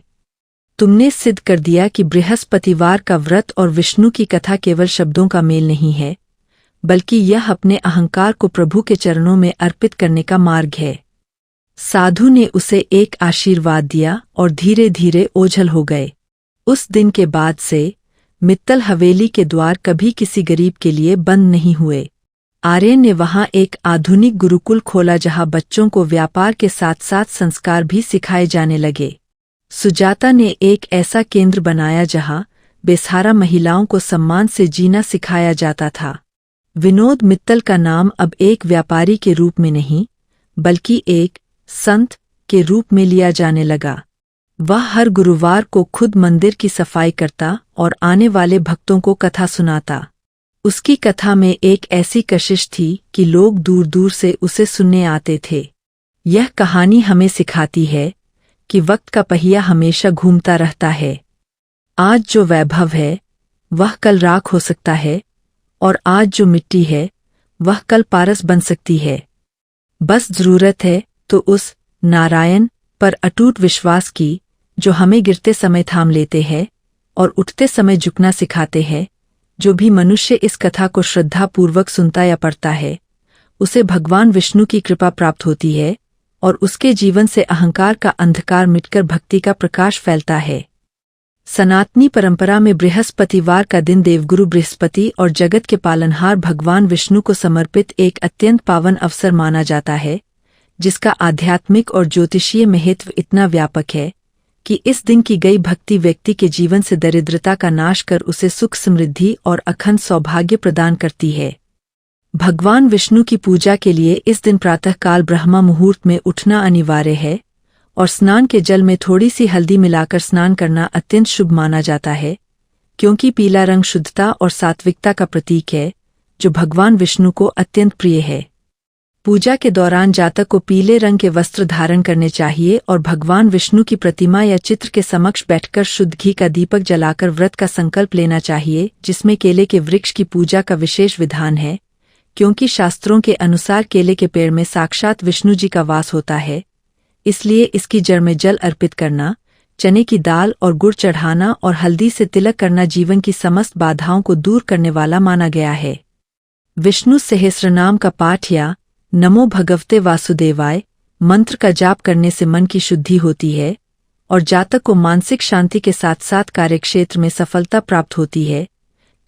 तुमने सिद्ध कर दिया कि बृहस्पतिवार का व्रत और विष्णु की कथा केवल शब्दों का मेल नहीं है, बल्कि यह अपने अहंकार को प्रभु के चरणों में अर्पित करने का मार्ग है। साधु ने उसे एक आशीर्वाद दिया और धीरे धीरे ओझल हो गए। उस दिन के बाद से मित्तल हवेली के द्वार कभी किसी गरीब के लिए बंद नहीं हुए। आर्यन ने वहां एक आधुनिक गुरुकुल खोला जहां बच्चों को व्यापार के साथ साथ संस्कार भी सिखाए जाने लगे। सुजाता ने एक ऐसा केंद्र बनाया जहां बेसहारा महिलाओं को सम्मान से जीना सिखाया जाता था। विनोद मित्तल का नाम अब एक व्यापारी के रूप में नहीं, बल्कि एक संत के रूप में लिया जाने लगा। वह हर गुरुवार को खुद मंदिर की सफाई करता और आने वाले भक्तों को कथा सुनाता। उसकी कथा में एक ऐसी कशिश थी कि लोग दूर दूर से उसे सुनने आते थे। यह कहानी हमें सिखाती है कि वक्त का पहिया हमेशा घूमता रहता है। आज जो वैभव है, वह कल राख हो सकता है, और आज जो मिट्टी है, वह कल पारस बन सकती है। बस जरूरत है तो उस नारायण पर अटूट विश्वास की जो हमें गिरते समय थाम लेते हैं और उठते समय झुकना सिखाते हैं। जो भी मनुष्य इस कथा को श्रद्धापूर्वक सुनता या पढ़ता है, उसे भगवान विष्णु की कृपा प्राप्त होती है और उसके जीवन से अहंकार का अंधकार मिटकर भक्ति का प्रकाश फैलता है। सनातनी परंपरा में बृहस्पतिवार का दिन देवगुरु बृहस्पति और जगत के पालनहार भगवान विष्णु को समर्पित एक अत्यंत पावन अवसर माना जाता है, जिसका आध्यात्मिक और ज्योतिषीय महत्व इतना व्यापक है कि इस दिन की गई भक्ति व्यक्ति के जीवन से दरिद्रता का नाश कर उसे सुख समृद्धि और अखंड सौभाग्य प्रदान करती है। भगवान विष्णु की पूजा के लिए इस दिन प्रातःकाल ब्रह्मा मुहूर्त में उठना अनिवार्य है और स्नान के जल में थोड़ी सी हल्दी मिलाकर स्नान करना अत्यंत शुभ माना जाता है, क्योंकि पीला रंग शुद्धता और सात्विकता का प्रतीक है, जो भगवान विष्णु को अत्यंत प्रिय है। पूजा के दौरान जातक को पीले रंग के वस्त्र धारण करने चाहिए और भगवान विष्णु की प्रतिमा या चित्र के समक्ष बैठकर शुद्ध घी का दीपक जलाकर व्रत का संकल्प लेना चाहिए, जिसमें केले के वृक्ष की पूजा का विशेष विधान है, क्योंकि शास्त्रों के अनुसार केले के पेड़ में साक्षात विष्णु जी का वास होता है। इसलिए इसकी जड़ में जल अर्पित करना, चने की दाल और गुड़ चढ़ाना और हल्दी से तिलक करना जीवन की समस्त बाधाओं को दूर करने वाला माना गया है। विष्णु सहस्रनाम का पाठ या नमो भगवते वासुदेवाय मंत्र का जाप करने से मन की शुद्धि होती है और जातक को मानसिक शांति के साथ साथ कार्यक्षेत्र में सफलता प्राप्त होती है,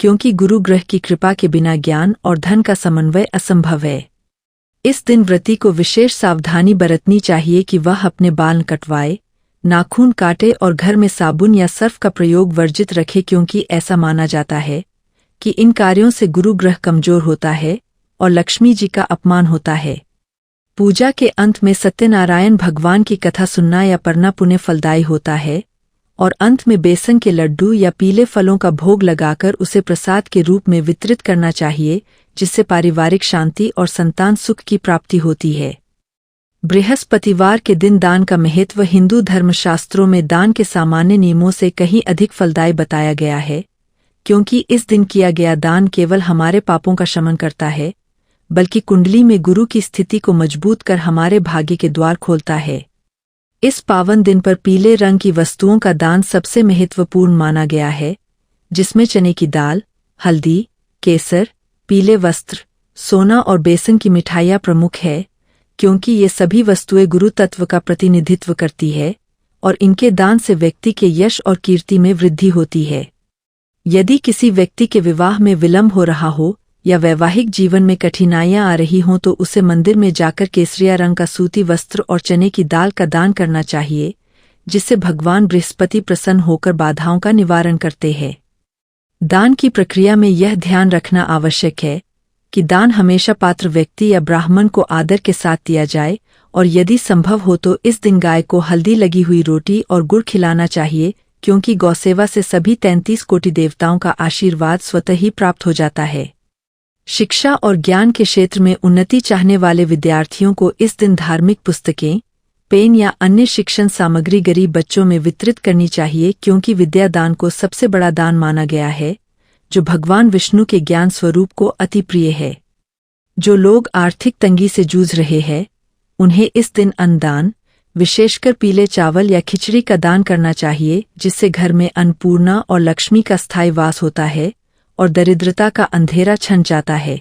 क्योंकि गुरु ग्रह की कृपा के बिना ज्ञान और धन का समन्वय असंभव है। इस दिन व्रती को विशेष सावधानी बरतनी चाहिए कि वह अपने बाल कटवाए, नाखून काटे और घर में साबुन या सर्फ का प्रयोग वर्जित रखे, क्योंकि ऐसा माना जाता है कि इन कार्यों से गुरु ग्रह कमजोर होता है और लक्ष्मी जी का अपमान होता है। पूजा के अंत में सत्यनारायण भगवान की कथा सुनना या पढ़ना पुण्य फलदायी होता है और अंत में बेसन के लड्डू या पीले फलों का भोग लगाकर उसे प्रसाद के रूप में वितरित करना चाहिए, जिससे पारिवारिक शांति और संतान सुख की प्राप्ति होती है। बृहस्पतिवार के दिन दान का महत्व हिंदू धर्मशास्त्रों में दान के सामान्य नियमों से कहीं अधिक फलदायी बताया गया है, क्योंकि इस दिन किया गया दान केवल हमारे पापों का शमन करता है, बल्कि कुंडली में गुरु की स्थिति को मजबूत कर हमारे भाग्य के द्वार खोलता है। इस पावन दिन पर पीले रंग की वस्तुओं का दान सबसे महत्वपूर्ण माना गया है, जिसमें चने की दाल, हल्दी, केसर, पीले वस्त्र, सोना और बेसन की मिठाइयाँ प्रमुख है, क्योंकि ये सभी वस्तुएं गुरु तत्व का प्रतिनिधित्व करती है और इनके दान से व्यक्ति के यश और कीर्ति में वृद्धि होती है। यदि किसी व्यक्ति के विवाह में विलंब हो रहा हो या वैवाहिक जीवन में कठिनाइयां आ रही हों तो उसे मंदिर में जाकर केसरिया रंग का सूती वस्त्र और चने की दाल का दान करना चाहिए, जिससे भगवान बृहस्पति प्रसन्न होकर बाधाओं का निवारण करते हैं। दान की प्रक्रिया में यह ध्यान रखना आवश्यक है कि दान हमेशा पात्र व्यक्ति या ब्राह्मण को आदर के साथ दिया जाए और यदि संभव हो तो इस दिन गाय को हल्दी लगी हुई रोटी और गुड़ खिलाना चाहिए, क्योंकि गौसेवा से सभी 33 कोटि देवताओं का आशीर्वाद स्वतः ही प्राप्त हो जाता है। शिक्षा और ज्ञान के क्षेत्र में उन्नति चाहने वाले विद्यार्थियों को इस दिन धार्मिक पुस्तकें, पेन या अन्य शिक्षण सामग्री गरीब बच्चों में वितरित करनी चाहिए, क्योंकि विद्या दान को सबसे बड़ा दान माना गया है, जो भगवान विष्णु के ज्ञान स्वरूप को अति प्रिय है। जो लोग आर्थिक तंगी से जूझ रहे हैं, उन्हें इस दिन अन्नदान, विशेषकर पीले चावल या खिचड़ी का दान करना चाहिए, जिससे घर में अन्नपूर्णा और लक्ष्मी का स्थायी वास होता है और दरिद्रता का अंधेरा छन जाता है।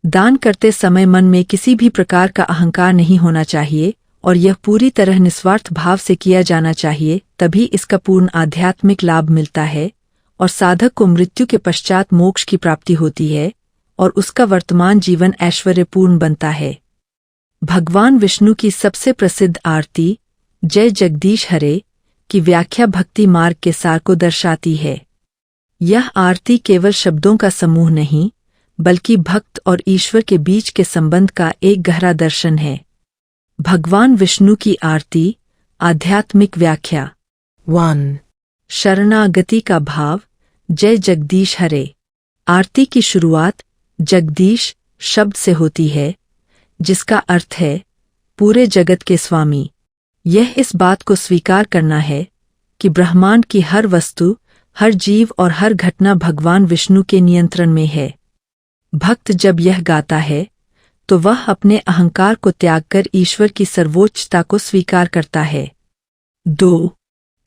दान करते समय मन में किसी भी प्रकार का अहंकार नहीं होना चाहिए और यह पूरी तरह निस्वार्थ भाव से किया जाना चाहिए, तभी इसका पूर्ण आध्यात्मिक लाभ मिलता है और साधक को मृत्यु के पश्चात मोक्ष की प्राप्ति होती है और उसका वर्तमान जीवन ऐश्वर्यपूर्ण बनता है। भगवान विष्णु की सबसे प्रसिद्ध आरती जय जगदीश हरे की व्याख्या भक्ति मार्ग के सार को दर्शाती है। यह आरती केवल शब्दों का समूह नहीं, बल्कि भक्त और ईश्वर के बीच के संबंध का एक गहरा दर्शन है। भगवान विष्णु की आरती आध्यात्मिक व्याख्या 1 शरणागति का भाव जय जगदीश हरे। आरती की शुरुआत जगदीश शब्द से होती है, जिसका अर्थ है पूरे जगत के स्वामी। यह इस बात को स्वीकार करना है कि ब्रह्मांड की हर वस्तु, हर जीव और हर घटना भगवान विष्णु के नियंत्रण में है। भक्त जब यह गाता है तो वह अपने अहंकार को त्याग कर ईश्वर की सर्वोच्चता को स्वीकार करता है। 2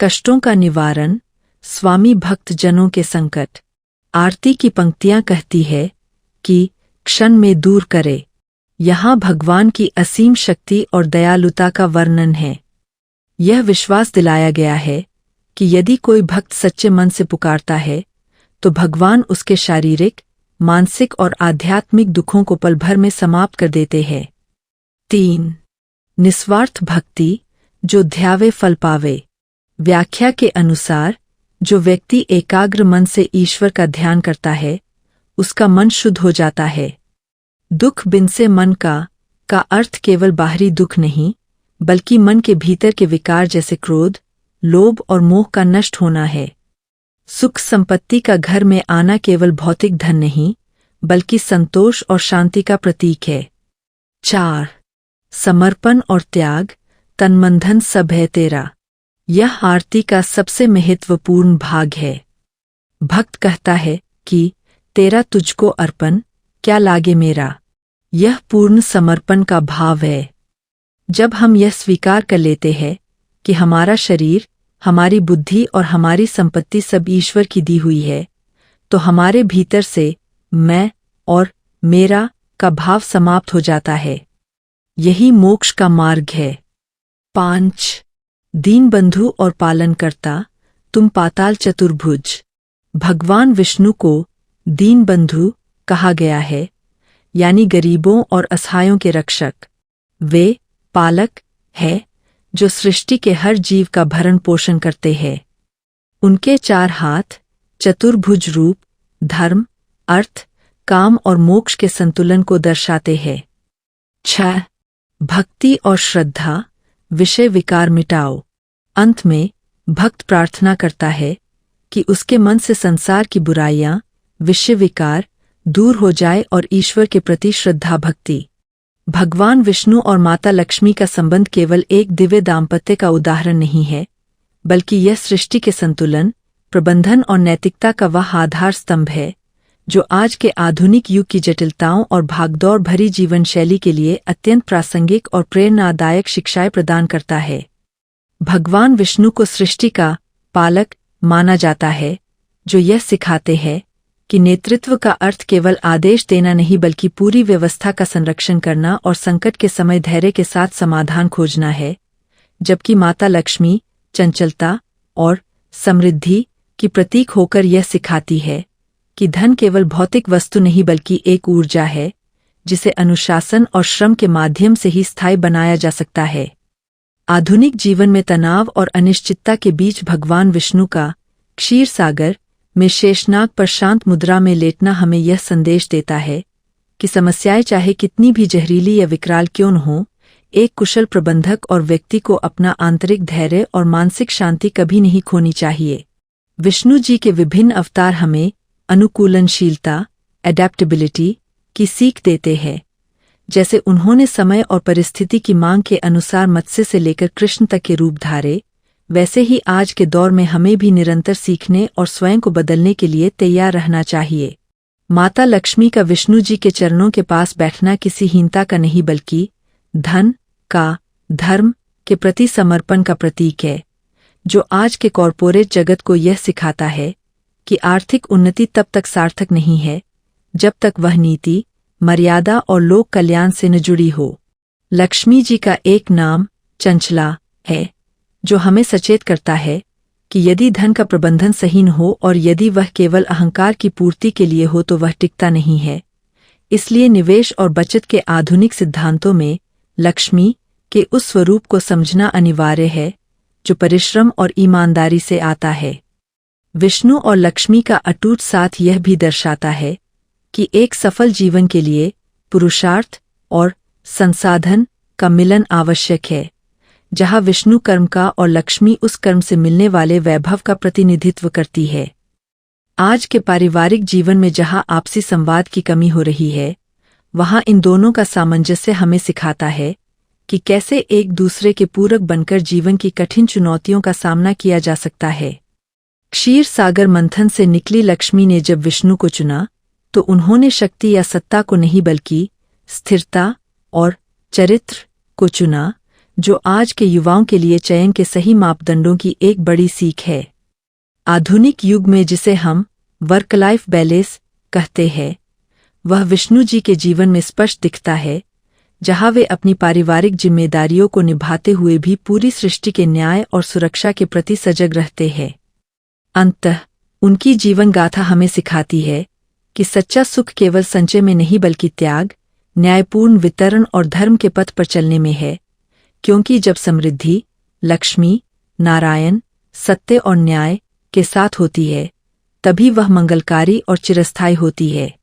कष्टों का निवारण स्वामी भक्त जनों के संकट। आरती की पंक्तियां कहती है कि क्षण में दूर करे। यहाँ भगवान की असीम शक्ति और दयालुता का वर्णन है। यह विश्वास दिलाया गया है कि यदि कोई भक्त सच्चे मन से पुकारता है तो भगवान उसके शारीरिक, मानसिक और आध्यात्मिक दुखों को पल भर में समाप्त कर देते हैं। 3 निस्वार्थ भक्ति जो ध्यावे फल पावे। व्याख्या के अनुसार जो व्यक्ति एकाग्र मन से ईश्वर का ध्यान करता है, उसका मन शुद्ध हो जाता है। दुख बिन से मन का अर्थ केवल बाहरी दुख नहीं, बल्कि मन के भीतर के विकार जैसे क्रोध, लोभ और मोह का नष्ट होना है। सुख संपत्ति का घर में आना केवल भौतिक धन नहीं, बल्कि संतोष और शांति का प्रतीक है। 4. समर्पण और त्याग, तन मन धन सब है तेरा। यह आरती का सबसे महत्वपूर्ण भाग है। भक्त कहता है कि तेरा तुझको अर्पण, क्या लागे मेरा। यह पूर्ण समर्पण का भाव है। जब हम यह स्वीकार कर लेते हैं कि हमारा शरीर, हमारी बुद्धि और हमारी संपत्ति सब ईश्वर की दी हुई है, तो हमारे भीतर से मैं और मेरा का भाव समाप्त हो जाता है। यही मोक्ष का मार्ग है। 5. दीनबंधु और पालनकर्ता, तुम पाताल चतुर्भुज। भगवान विष्णु को दीनबंधु कहा गया है, यानी गरीबों और असहायों के रक्षक। वे पालक है जो सृष्टि के हर जीव का भरण पोषण करते हैं। उनके 4 हाथ चतुर्भुज रूप धर्म, अर्थ, काम और मोक्ष के संतुलन को दर्शाते हैं। 6. भक्ति और श्रद्धा, विषय विकार मिटाओ। अंत में भक्त प्रार्थना करता है कि उसके मन से संसार की बुराइयां, विषय विकार दूर हो जाए और ईश्वर के प्रति श्रद्धा भक्ति। भगवान विष्णु और माता लक्ष्मी का संबंध केवल एक दिव्य दाम्पत्य का उदाहरण नहीं है, बल्कि यह सृष्टि के संतुलन, प्रबंधन और नैतिकता का वह आधार स्तंभ है जो आज के आधुनिक युग की जटिलताओं और भागदौड़ भरी जीवन शैली के लिए अत्यंत प्रासंगिक और प्रेरणादायक शिक्षाएं प्रदान करता है। भगवान विष्णु को सृष्टि का पालक माना जाता है, जो यह सिखाते हैं कि नेतृत्व का अर्थ केवल आदेश देना नहीं, बल्कि पूरी व्यवस्था का संरक्षण करना और संकट के समय धैर्य के साथ समाधान खोजना है। जबकि माता लक्ष्मी चंचलता और समृद्धि की प्रतीक होकर यह सिखाती है कि धन केवल भौतिक वस्तु नहीं, बल्कि एक ऊर्जा है जिसे अनुशासन और श्रम के माध्यम से ही स्थायी बनाया जा सकता है। आधुनिक जीवन में तनाव और अनिश्चितता के बीच भगवान विष्णु का क्षीर सागर में शेषनाग पर शांत मुद्रा में लेटना हमें यह संदेश देता है कि समस्याएं चाहे कितनी भी जहरीली या विकराल क्यों न हो, एक कुशल प्रबंधक और व्यक्ति को अपना आंतरिक धैर्य और मानसिक शांति कभी नहीं खोनी चाहिए। विष्णु जी के विभिन्न अवतार हमें अनुकूलनशीलता, एडेप्टेबिलिटी की सीख देते हैं। जैसे उन्होंने समय और परिस्थिति की मांग के अनुसार मत्स्य से लेकर कृष्ण तक के रूप धारे, वैसे ही आज के दौर में हमें भी निरंतर सीखने और स्वयं को बदलने के लिए तैयार रहना चाहिए। माता लक्ष्मी का विष्णु जी के चरणों के पास बैठना किसी हीनता का नहीं, बल्कि धन का, धर्म के प्रति समर्पण का प्रतीक है, जो आज के कॉरपोरेट जगत को यह सिखाता है कि आर्थिक उन्नति तब तक सार्थक नहीं है जब तक वह नीति, मर्यादा और लोक कल्याण से न जुड़ी हो। लक्ष्मी जी का एक नाम चंचला है, जो हमें सचेत करता है कि यदि धन का प्रबंधन सही न हो और यदि वह केवल अहंकार की पूर्ति के लिए हो तो वह टिकता नहीं है। इसलिए निवेश और बचत के आधुनिक सिद्धांतों में लक्ष्मी के उस स्वरूप को समझना अनिवार्य है जो परिश्रम और ईमानदारी से आता है। विष्णु और लक्ष्मी का अटूट साथ यह भी दर्शाता है कि एक सफल जीवन के लिए पुरुषार्थ और संसाधन का मिलन आवश्यक है, जहाँ विष्णु कर्म का और लक्ष्मी उस कर्म से मिलने वाले वैभव का प्रतिनिधित्व करती है। आज के पारिवारिक जीवन में जहाँ आपसी संवाद की कमी हो रही है, वहाँ इन दोनों का सामंजस्य हमें सिखाता है कि कैसे एक दूसरे के पूरक बनकर जीवन की कठिन चुनौतियों का सामना किया जा सकता है। क्षीर सागर मंथन से निकली लक्ष्मी ने जब विष्णु को चुना, तो उन्होंने शक्ति या सत्ता को नहीं, बल्कि स्थिरता और चरित्र को चुना, जो आज के युवाओं के लिए चयन के सही मापदंडों की एक बड़ी सीख है। आधुनिक युग में जिसे हम वर्क लाइफ बैलेंस कहते हैं, वह विष्णु जी के जीवन में स्पष्ट दिखता है, जहाँ वे अपनी पारिवारिक जिम्मेदारियों को निभाते हुए भी पूरी सृष्टि के न्याय और सुरक्षा के प्रति सजग रहते हैं। अंततः उनकी जीवन गाथा हमें सिखाती है कि सच्चा सुख केवल संचय में नहीं, बल्कि त्याग, न्यायपूर्ण वितरण और धर्म के पथ पर चलने में है, क्योंकि जब समृद्धि लक्ष्मी, नारायण, सत्य और न्याय के साथ होती है, तभी वह मंगलकारी और चिरस्थायी होती है।